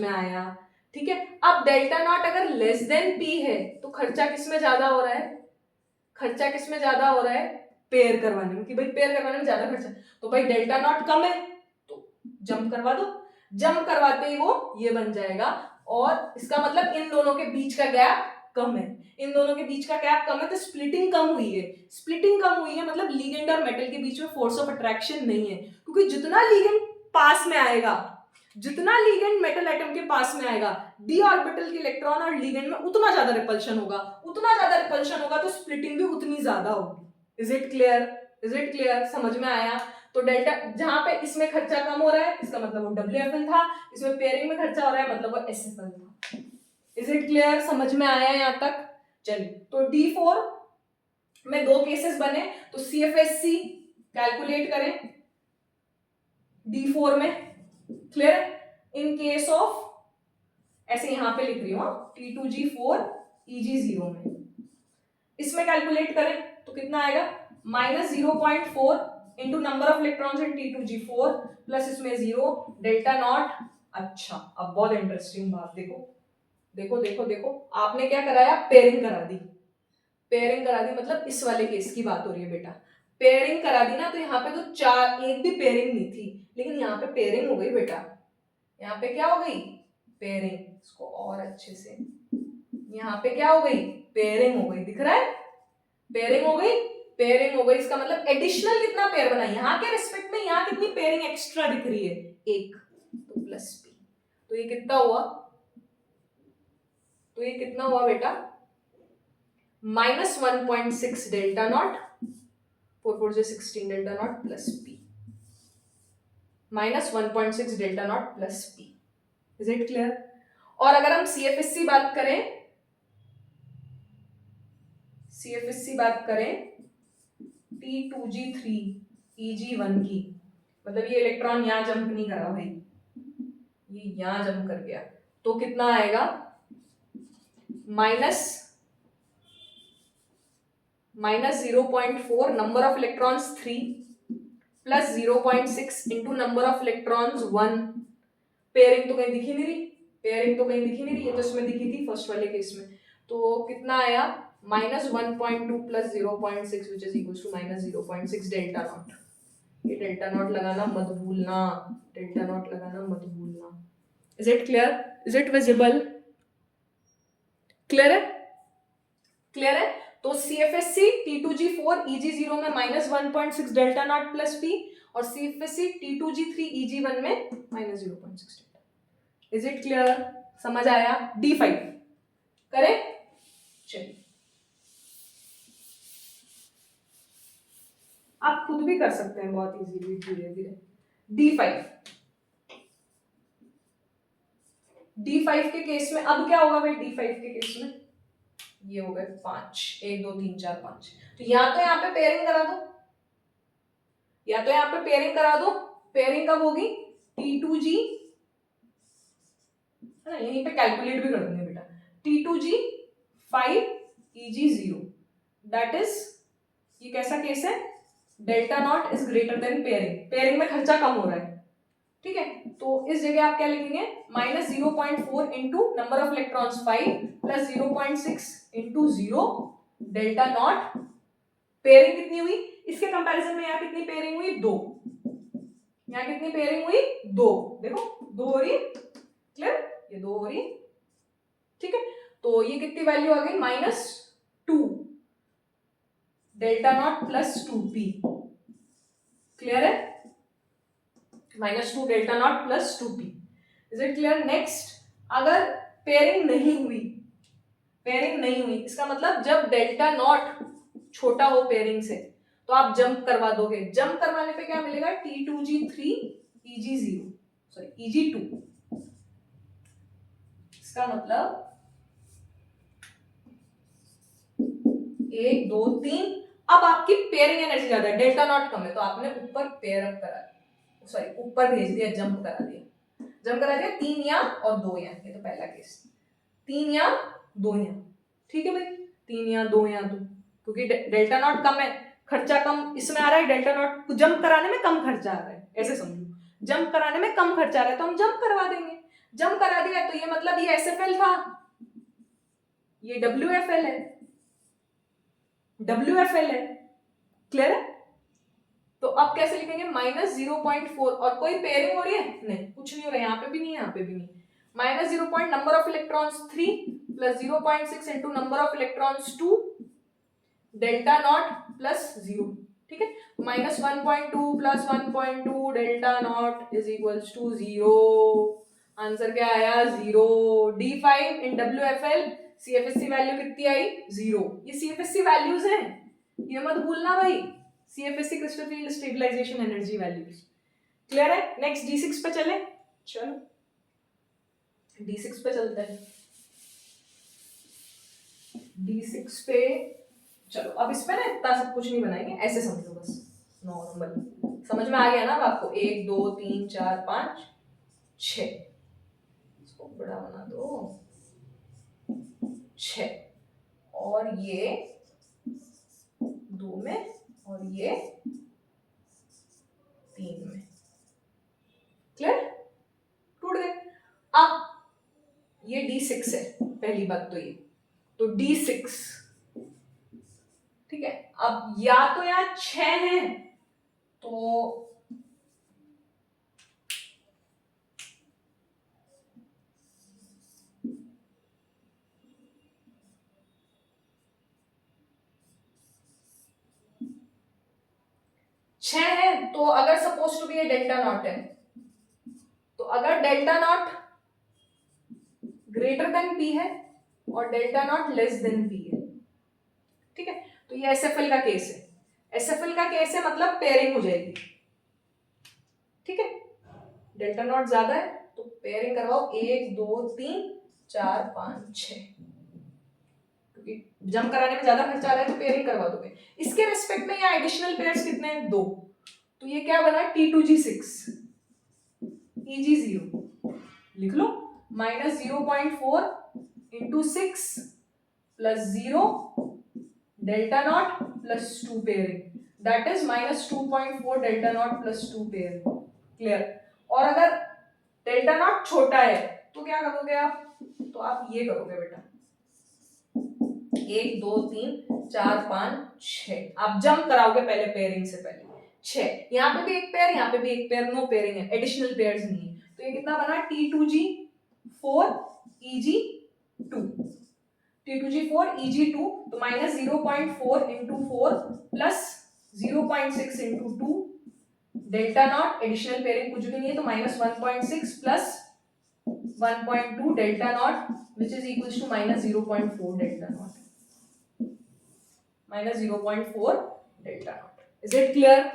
आया? ठीक है. अब डेल्टा नॉट अगर लेस देन P है, तो खर्चा किसमें ज्यादा हो रहा है? पेयर करवाने में, कि भाई पेयर करवाने में ज्यादा खर्चा, तो भाई डेल्टा नॉट कम है तो जंप करवा दो. जंप करवाते ही वो ये बन जाएगा, और इसका मतलब इन दोनों के बीच का गैप कम है, तो स्प्लिटिंग कम हुई है. मतलब लिगेंड और मेटल के बीच में फोर्स ऑफ अट्रैक्शन नहीं है, क्योंकि जितना लिगेंड मेटल एटम के पास में आएगा, d ऑर्बिटल के इलेक्ट्रॉन और लिगेंड में उतना ज्यादा रिपल्शन होगा, तो स्प्लिटिंग भी उतनी ज्यादा होगी. Is it clear? समझ में आया? तो डेल्टा, जहां पे इसमें खर्चा कम हो रहा है, इसका मतलब वो WFL था, इसमें पेयरिंग में खर्चा हो रहा है, मतलब वो SFL था. Is it clear? समझ में आया यहाँ तक? चलिए, तो D4 में दो केसेस बने, तो CFSC कैलकुलेट करें D4 में. क्लियर? इन केस ऑफ ऐसे यहाँ पे लिख रही हूँ T2G4 EG0 में। इसमें कैलकुलेट करें तो कितना आएगा, -0.4 into number of electrons in T2G4 plus इसमें 0 डेल्टा नॉट। अच्छा, अब बहुत इंटरेस्टिंग बात देखो, देखो देखो देखो, आपने क्या कराया, पेयरिंग करा दी। पेयरिंग करा दी मतलब इस वाले केस की बात हो रही है बेटा। पेयरिंग करा दी ना, तो यहाँ पे तो चार, एक भी पेयरिंग नहीं थी, लेकिन यहाँ पे पेयरिंग हो गई बेटा। यहाँ पे क्या हो गई, पेयरिंग। इसको और अच्छे से, यहाँ पे क्या हो गई, पेयरिंग हो गई, दिख रहा है, पेयरिंग हो गई, पेयरिंग हो गई। इसका मतलब एडिशनल कितना पेयर बना, यहाँ के रिस्पेक्ट में यहाँ कितनी पेयरिंग एक्स्ट्रा दिख रही है, एक, तो प्लस पी। तो ये कितना हुआ, तो ये कितना हुआ बेटा, -1.6 डेल्टा नॉट, 4 4 से 16 delta nought plus P, -1.6 delta nought plus P. Is it clear? और अगर हम CFSC बात करें, CFSC बात करें T2G3 EG1 की, मतलब ये इलेक्ट्रॉन यहां जंप नहीं करा भाई, ये यहां जंप कर गया, तो कितना आएगा, -0.4 number of electrons 3 plus 0.6 into number of electrons 1। Pairing तो कहीं दिखी नहीं रही, पेयरिंग तो कहीं दिखी नहीं रही, ये तो इसमें दिखी थी फर्स्ट वाले केस में। तो कितना आया, -1.2 plus 0.6 which is equal to -0.6 delta nought. ये डेल्टा नॉट लगाना मत भूलना, डेल्टा नॉट लगाना मत भूलना। Is it clear? Is it visible? Clear है? क्लियर है? तो CFSC T2G4 EG0 में -1.6 डेल्टा नॉट प्लस पी, और CFSC T2G3 EG1 में -0.6 डेल्टा। Is it clear? समझ आया? D5 करें, चलिए आप खुद भी कर सकते हैं बहुत इजीली, धीरे धीरे। D5 के केस में अब क्या होगा भाई, D5 के केस में ये हो गए 5, 1 2 3 4 5, तो या तो यहाँ पे पेयरिंग करा दो, या तो यहाँ पे पेयरिंग करा दो। पेयरिंग कब होगी, T2G, है ना, यहीं पे कैलकुलेट भी कर देंगे बेटा, T2G5 EG0, दैट इज, ये कैसा केस है, delta nought is greater than pairing, pairing में खर्चा कम हो रहा है, ठीक है। तो इस जगह आप क्या लिखेंगे, -0.4 into number of electrons 5 plus 0.6 into 0 delta not. Pairing कितनी हुई, इसके कंपैरिजन में यहाँ कितनी पेयरिंग हुई, 2, यहाँ कितनी पेयरिंग हुई, 2, देखो 2 हो रही है, क्लियर, ये 2 हो रही है, ठीक है। तो ये कितनी वैल्यू आ गई, -2 delta nought plus 2p, clear है, -2 delta nought plus 2p। Is it clear? Next, अगर पेयरिंग नहीं हुई, पेयरिंग नहीं हुई, इसका मतलब जब डेल्टा नॉट छोटा हो पेयरिंग से, तो आप जंप करवा दोगे। जंप करवाने पे क्या मिलेगा, T2G3 EG0, सॉरी EG2। इसका मतलब 1 2 3, अब आपकी पेयरिंग एनर्जी ज्यादा है, डेल्टा नॉट कम है, तो आपने ऊपर पेयर अप करा दिया, सॉरी ऊपर भेज दिया, जंप करा दिया, जंप करा दिया 3 या और 2 या, ये तो पहला केस, 3 या 2 या, ठीक है भाई, 3 या 2 या 2, क्योंकि डेल्टा नॉट कम है, खर्चा कम इसमें आ रहा है, डेल्टा नॉट जंप कराने में कम खर्चा आ रहा है, ऐसे समझो, जंप कराने में कम खर्चा आ रहा है, तो हम जंप करवा देंगे। जंप करा दिया तो ये मतलब ये SFL था, ये WFL है, WFL है, क्लियर है। तो अब कैसे लिखेंगे, -0.4, और कोई पेयरिंग हो रही है, नहीं, कुछ नहीं हो रहा है, यहाँ पे भी नहीं, यहाँ पे भी नहीं, -0. Number of electrons 3 plus 0.6 into number of electrons 2 delta nought plus 0, ठीक है। -1.2 plus 1.2 delta nought is equals to 0। Answer क्या आया, 0। D5 इन WFL CFSC वैल्यू कितनी आई, 0। ये CFSC वैल्यूज हैं, ये मत भूलना भाई, CFSC crystal field stabilisation energy values, clear है। नेक्स्ट D6 पे चले, चलो D6 पे चलते हैं। D6 पे चलो, अब इस पे ना इतना सब कुछ नहीं बनाएंगे, ऐसे समझो बस, नॉर्मल समझ में आ गया ना अब आपको, 1 2 3 4 5 6, इसको बड़ा बना दो, 6, और ये 2 में और ये 3 में। क्लियर? टूट गए। अब ये D6 है, पहली बात तो ये, तो D6, ठीक है। अब या तो यहाँ 6 है तो तो अगर सपोज टू बी ये डेल्टा नॉट है, तो अगर delta not greater than P है और delta nought less than P है, ठीक है, तो ये एसएफएल का केस है। एसएफएल का केस है मतलब पेयरिंग हो जाएगी, ठीक है। डेल्टा नॉट ज्यादा है तो पेयरिंग करवाओ 1 2 3 4 5 6, क्योंकि जम कराने में ज्यादा खर्चा आ रहा है तो पेयरिंग करवा दोगे। इसके रिस्पेक्ट में यहाँ एडिशनल पेयर्स कितने हैं? 2, तो ये क्या बना? T2G6 EG0, लिख लो, -0.4 into 6 plus 0 delta naught plus 2 pairing, that is -2.4 delta naught plus 2 pairing। Clear? और अगर डेल्टा नॉट छोटा है तो क्या करोगे आप? तो आप ये करोगे बेटा, 1 2 3 4 5 6, आप जंप कराओगे पहले पेयरिंग से पहले। 6, यहाँ पे भी एक पेयर, यहाँ पे भी एक पेयर, नो पेयरिंग है, एडिशनल पेयर्स नहीं है, तो ये कितना बना? T2G4 EG2, T2G4 EG2, तो -0.4 into 4 plus 0.6 into 2 delta not, additional pairing कुछ भी नहीं है तो -1.6 plus 1.2 delta not which is equals to -0.4 delta not, -0.4 delta nought. Is it clear?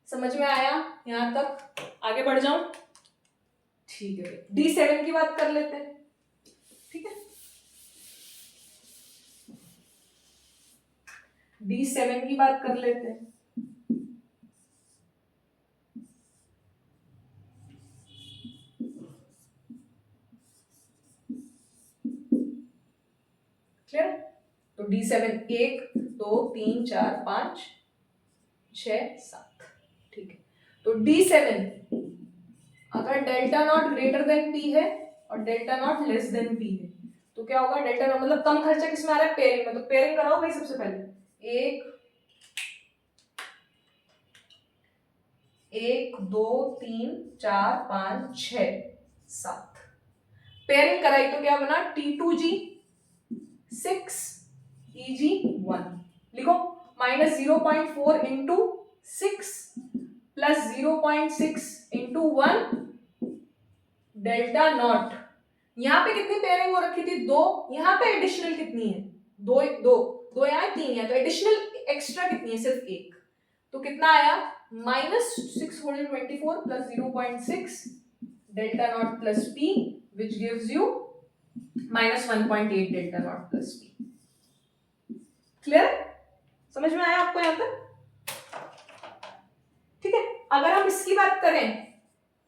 समझ में आया यहां तक? आगे बढ़ जाऊं? ठीक है, D7 की बात कर लेते हैं, ठीक है। D7 की बात कर लेते हैं। क्लियर? तो D7 1 2 3 4 5 6 7, ठीक है। तो D7 अगर delta not greater than P है और delta nought less then P है तो क्या होगा? डेल्टा नॉट मतलब कम खर्चा किसमें आ रहा है? पेयरिंग में, तो पेयरिंग कराओ भाई सबसे पहले। 1 2 3 4 5 6 7, पेयरिंग कराई तो क्या बना? T2G6 EG1, लिखो, -0.4 into 6 plus 0.6 into 1 delta not. यहाँ पे कितनी पेयरिंग हो रखी थी? 2, यहाँ पे एडिशनल कितनी है? 2 2 2 यहाँ 3 है, तो एडिशनल एक्स्ट्रा कितनी है? सिर्फ 1, तो कितना आया? -624 plus 0.6 delta nought plus P which gives you -1.8 delta nought plus P। Clear? समझ में आया आपको यहां तक? ठीक है। अगर हम इसकी बात करें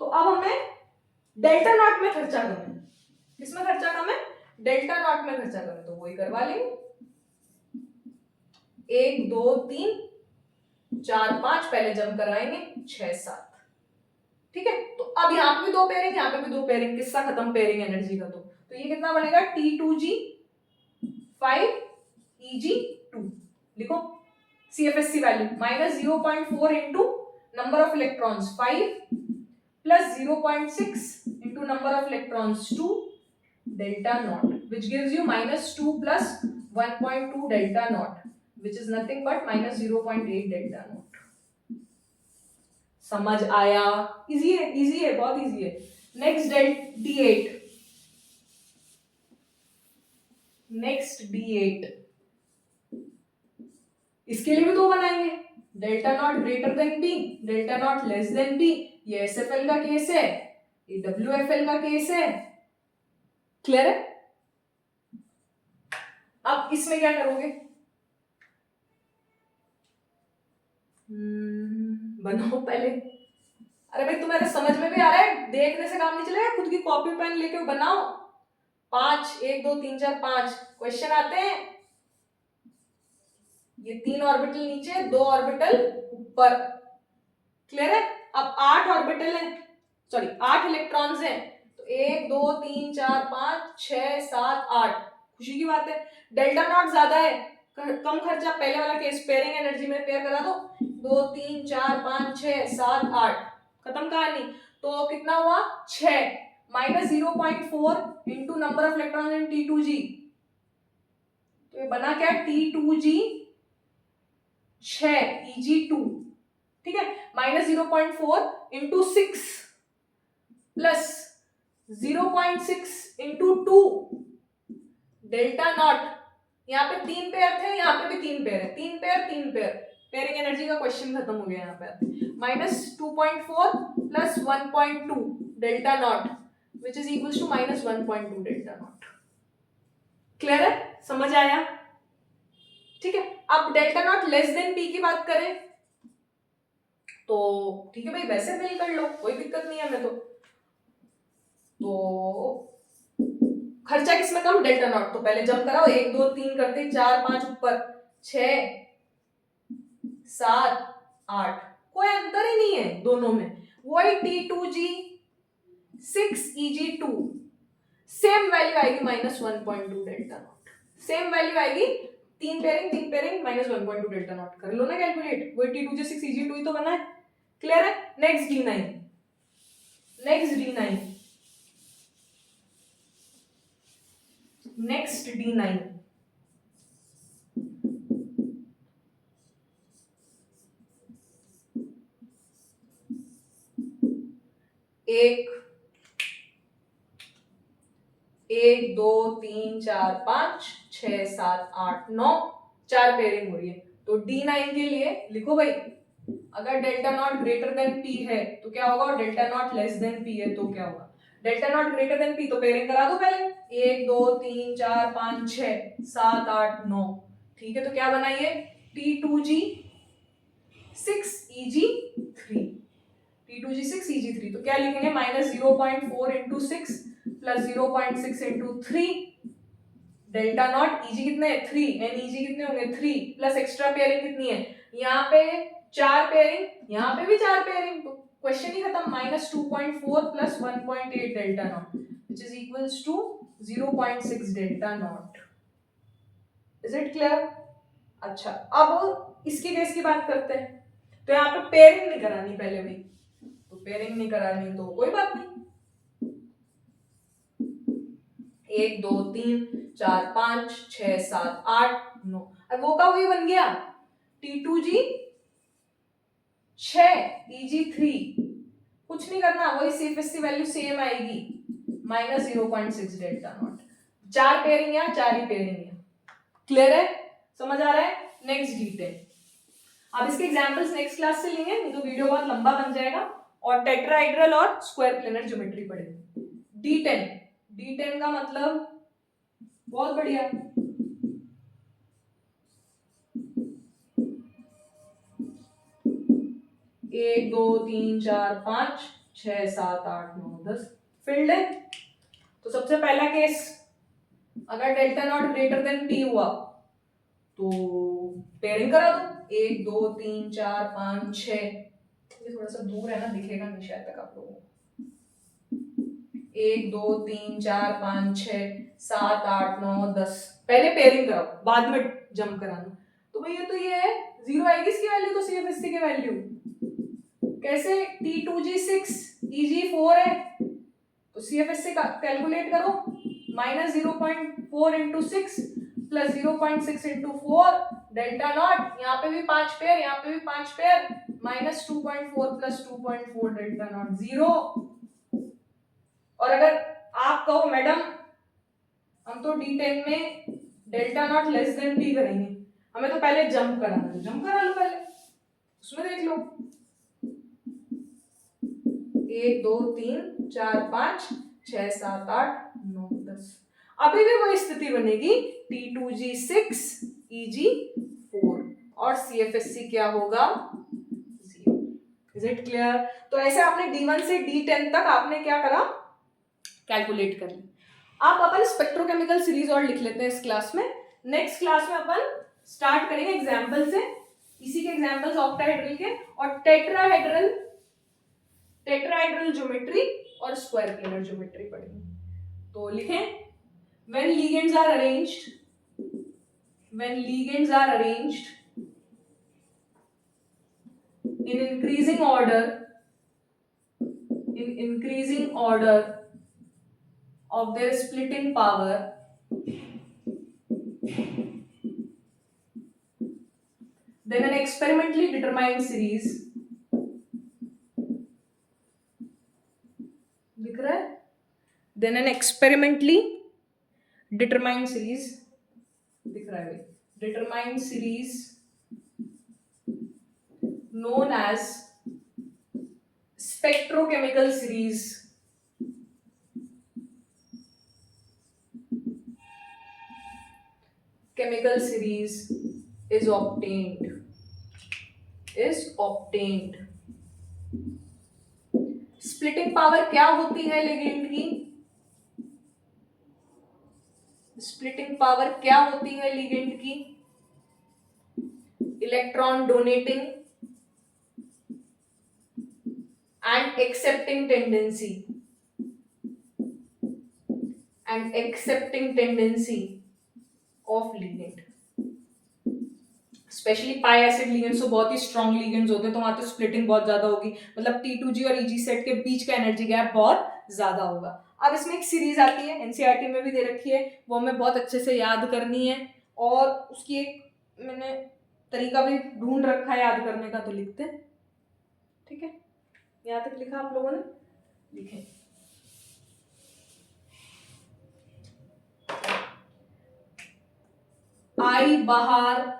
तो अब हमें डेल्टा नॉट में खर्चा कम है। किसमें खर्चा कम है? डेल्टा नॉट में खर्चा कम है, तो वही करवा लेंगे। 1 2 3 4 5 पहले जम कराएंगे, 6 7, ठीक है। तो अब यहाँ पे भी 2 पेयरिंग, यहाँ पे भी 2 पेयरिंग, किस्सा खत्म पेयरिंग एनर्जी का। तो ये कितना बनेगा? T2G5 EG2, लिखो CFSC value, -0.4 into number of electrons 5 plus 0.6 into number of electrons 2 delta naught, which gives you -2 plus 1.2 delta naught, which is nothing but -0.8 delta naught। समझ आया? इजी है, इजी है, बहुत इजी है। नेक्स्ट D8, नेक्स्ट D8, इसके लिए भी 2 बनाएंगे, delta not greater than P, delta nought less then P। ये SFL का केस है, ये WFL का केस है। क्लियर है? अब इसमें क्या करोगे? बनाओ पहले, अरे भाई तुम्हारे समझ में भी आ रहा है, देखने से काम नहीं चलेगा, खुद की कॉपी पेन लेके बनाओ। 5 1 2 3 4 5 क्वेश्चन आते हैं, ये 3 ऑर्बिटल नीचे 2 ऑर्बिटल ऊपर, क्लियर है। अब 8 ऑर्बिटल है, सॉरी 8 इलेक्ट्रॉन्स हैं, तो 1 2 3 4 5 6 7 8, खुशी की बात है। डेल्टा नॉट ज्यादा है, कम खर्चा, पहले वाला केस पेयरिंग एनर्जी में पेयर करा दो, 2 3 4 5 6 7 8, खत्म कहानी। तो कितना हुआ 6 minus 0.4 into number of electron in T2G, तो ये बना क्या T2G 6 Eg2, ठीक है, minus 0.4 into 6 plus 0.6 into 2 delta not. यहाँ पे 3 पेयर थे, यहाँ पे भी 3 पेयर है, 3 पेयर 3 पेयर, पेयरिंग एनर्जी का क्वेश्चन खत्म हो गया यहाँ पे। Minus 2.4 plus 1.2 delta nought which is equals to minus 1.2 delta nought. Clear है, समझ आया, ठीक है। अब delta nought less than P की बात करें तो ठीक है भाई, वैसे फिल कर लो, कोई दिक्कत नहीं है हमें। तो खर्चा किसमें कम, डेल्टा नॉट, तो पहले जंप कराओ, 1 2 3 करते 4 5 ऊपर 6 7 8, कोई अंतर ही नहीं है दोनों में, वही T2G 6 Eg2, सेम वैल्यू आएगी minus 1.2 delta not, same value आएगी, 3 पेयरिंग माइनस 1.2 डेल्टा नॉट, कर लो ना कैलकुलेट, वही T2G 6 Eg2 ही तो बना है। क्लियर है। नेक्स्ट D9, नेक्स्ट D9 एक 1 2 3 4 5 6 7 8 9, 4 पेयरिंग हो रही है। तो D9 के लिए लिखो भाई, अगर delta not greater than P है तो क्या होगा, और delta nought less then P है तो क्या होगा। Delta not greater than P तो पेयरिंग करा दो पहले, 1 2 3 4 5 6 7 8 9, ठीक है। तो क्या बनाइए, T2G 6 Eg3, T2G 6 Eg3, तो क्या लिखेंगे, minus 0.4 into 6 plus 0.6 into 3 delta not, Eg कितने 3, एन Eg कितने होंगे 3, प्लस एक्स्ट्रा पेयरिंग कितनी है, यहाँ पे 4 पेयरिंग, यहाँ पे भी 4 पेयरिंग, तो क्वेश्चन ही खत्म, minus 2.4 plus 1.8 delta nought which is equals to 0.6 delta nought. Is it clear. अच्छा, अब इसकी बेस की बात करते हैं, तो यहाँ पे पेयरिंग नहीं करानी पहले भाई, तो पेयरिंग नहीं करानी तो कोई बात नहीं, 1 2 3 4 5 6 7 8 9, अब वो का वही बन गया T2G 6 Eg3, कुछ नहीं करना, वही CFSC वैल्यू सेम आएगी, माइनस 0.6 डेल्टा नॉट, 4 पेयरिंग या 4 ही पेयरिंग है। क्लियर है, समझ आ रहा है। नेक्स्ट D10, अब इसके एग्जांपल्स नेक्स्ट क्लास से लेंगे, नहीं तो वीडियो बहुत लंबा बन जाएगा, और टेट्राहेड्रल और स्क्वायर प्लेनर ज्योमेट्री पढ़ेंगे। D10 का मतलब बहुत बढ़िया, एक 2 3 4 5 6 7 8 9 10 फील्ड है। तो सबसे पहला केस, अगर delta not greater than P हुआ तो पेयरिंग करा दो, 1 2 3 4 5 6, ये थोड़ा सा दूर है ना, दिखेगा नहीं शायद तक आप लोगों को, 1 2 3 4 5 6 7 8 9 10, पहले पेयरिंग कराओ बाद में जंप कराना। तो भैया तो ये है, जीरो आएगी इसकी वैल्यू, तो CFSC की वैल्यू कैसे, T2G 6 Eg4 है, तो CFSC का कैलकुलेट करो, minus 0.4 into 6 plus 0.6 into 4 delta not, यहाँ पे भी 5 पेयर, यहाँ पे भी 5 pair, minus 2.4 plus 2.4 delta not 0। और अगर आप कहो मैडम हम तो D10 में delta nought less then P करेंगे, हमें तो पहले जंप कराना है, जंप करा लो पहले, उसमें देख लो, 1 2 3 4 5 6 7 8 9 10, अभी भी वही स्थिति बनेगी, T2G 6 Eg4 और CFSC क्या होगा 0। Is it clear? तो ऐसे आपने D1 से D10 तक आपने क्या करा, कैलकुलेट कर ली। आप अपन स्पेक्ट्रोकेमिकल सीरीज और लिख लेते हैं इस क्लास में। नेक्स्ट क्लास में अपन स्टार्ट करेंगे एग्जाम्पल से, इसी के एग्जाम्पल्स ऑक्टाहेड्रल के और टेट्राहेड्रल ज्योमेट्री और स्क्वायर प्लेनर ज्योमेट्री पढ़ेंगे। तो लिखें, when ligands are arranged in increasing order of their splitting power, then an experimentally determined series, दिख रहा है? Then an experimentally determined series, दिख रहा है भाई, determined series known as spectrochemical series is obtained. Splitting power क्या होती है लिगेंड की? स्प्लिटिंग पावर क्या होती है लिगेंड की? Electron donating and accepting tendency of ligand. Specially pi acid ligands तो बहुत ही स्ट्रॉन्ग लिगेंड्स होते हैं, तो वहां तो स्प्लिटिंग बहुत ज्यादा होगी, मतलब T2G और EG सेट के बीच का एनर्जी गैप बहुत ज्यादा होगा। अब इसमें एक सीरीज आती है, एनसीईआरटी में भी दे रखी है, वो हमें बहुत अच्छे से याद करनी है और उसकी एक मैंने तरीका भी ढूंढ रखा है याद करने का, तो लिखते हैं, ठीक है? यहाँ तक लिखा आप लोगों ने? लिखें, आई बहार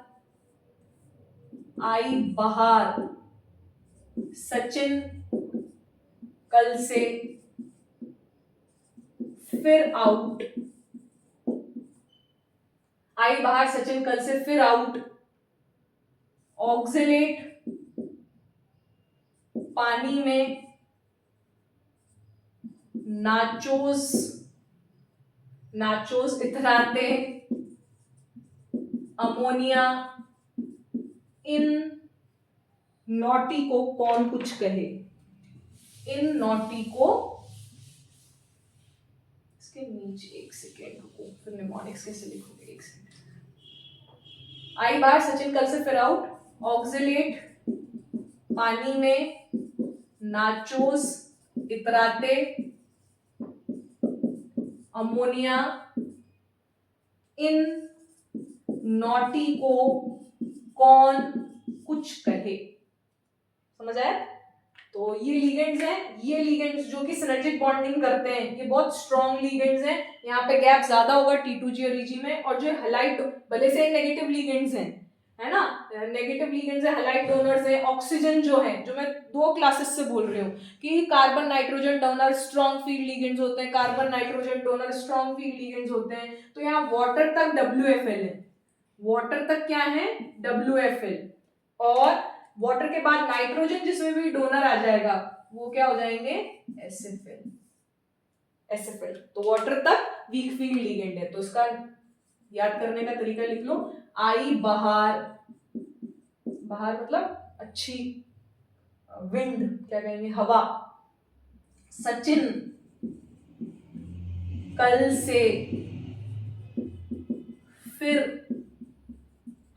सचिन कल से फिर आउट, आई बहार सचिन कल से फिर आउट, ऑक्सिलेट पानी में नाचोस इथराते अमोनिया, इन नॉटी को कौन कुछ कहे, इन नॉटी को, इसके नीचे एक सेकेंड रुको, फिर निमोनिक्स कैसे लिखोगे, एक सेकेंड। आई बार सचिन कल से फिर आउट, ऑक्सिलेट पानी में नाचोस इतराते अमोनिया, इन नॉटी को कौन कुछ कहे। समझ आया? तो ये लिगेंड्स हैं, ये लिगेंड्स जो कि सिनर्जिक बॉन्डिंग करते हैं, ये बहुत स्ट्रॉन्ग लिगेंड्स हैं। यहाँ पे गैप ज्यादा होगा T2G और EG में, और जो हैलाइड भले से नेगेटिव लिगेंड्स हैं, है ना, नेगेटिव लिगेंड्स है, हैलाइड डोनर्स है, ऑक्सीजन जो है, जो मैं 2 क्लासेस से बोल रही हूँ कि carbon nitrogen donor strong field ligands होते हैं, carbon nitrogen donor strong field ligands होते हैं। तो यहाँ वाटर तक WFL है, वाटर तक क्या है, WFL, और वाटर के बाद नाइट्रोजन जिसमें भी डोनर आ जाएगा वो क्या हो जाएंगे, SFL। तो वाटर तक वीक फील्ड लिगेंड है, तो इसका याद करने का तरीका लिख लो, आई बहार मतलब अच्छी विंड, क्या कहेंगे, हवा, सचिन कल से फिर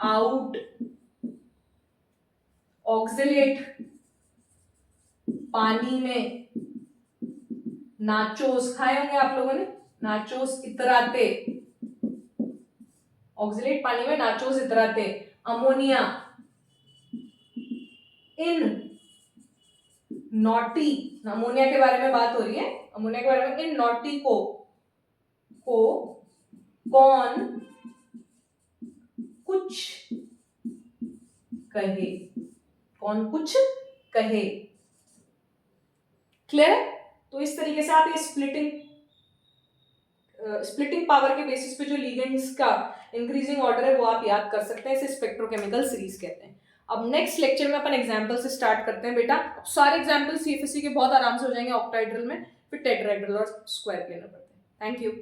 आउट, ऑक्सिलेट पानी में नाचोस, खाए होंगे आप लोगों ने, नाचोस इतराते, ऑक्सिलेट पानी में नाचोस इतराते अमोनिया, इन नॉटी, अमोनिया के बारे में बात हो रही है, अमोनिया के बारे में, इन नॉटी को कौन कुछ कहे, कौन कुछ कहे। क्लियर? तो इस तरीके से आप ये स्प्लिटिंग पावर के बेसिस पे जो लिगेंड्स का इंक्रीजिंग ऑर्डर है वो आप याद कर सकते हैं, इसे स्पेक्ट्रोकेमिकल सीरीज कहते हैं। अब नेक्स्ट लेक्चर में अपन एग्जाम्पल से स्टार्ट करते हैं बेटा। सारे एग्जाम्पल सीएफएससी के बहुत आराम से हो जाएंगे ऑक्टाहेड्रल में, फिर टेट्राहेड्रल और स्क्वायर प्लेनर पढ़ते हैं। Thank you.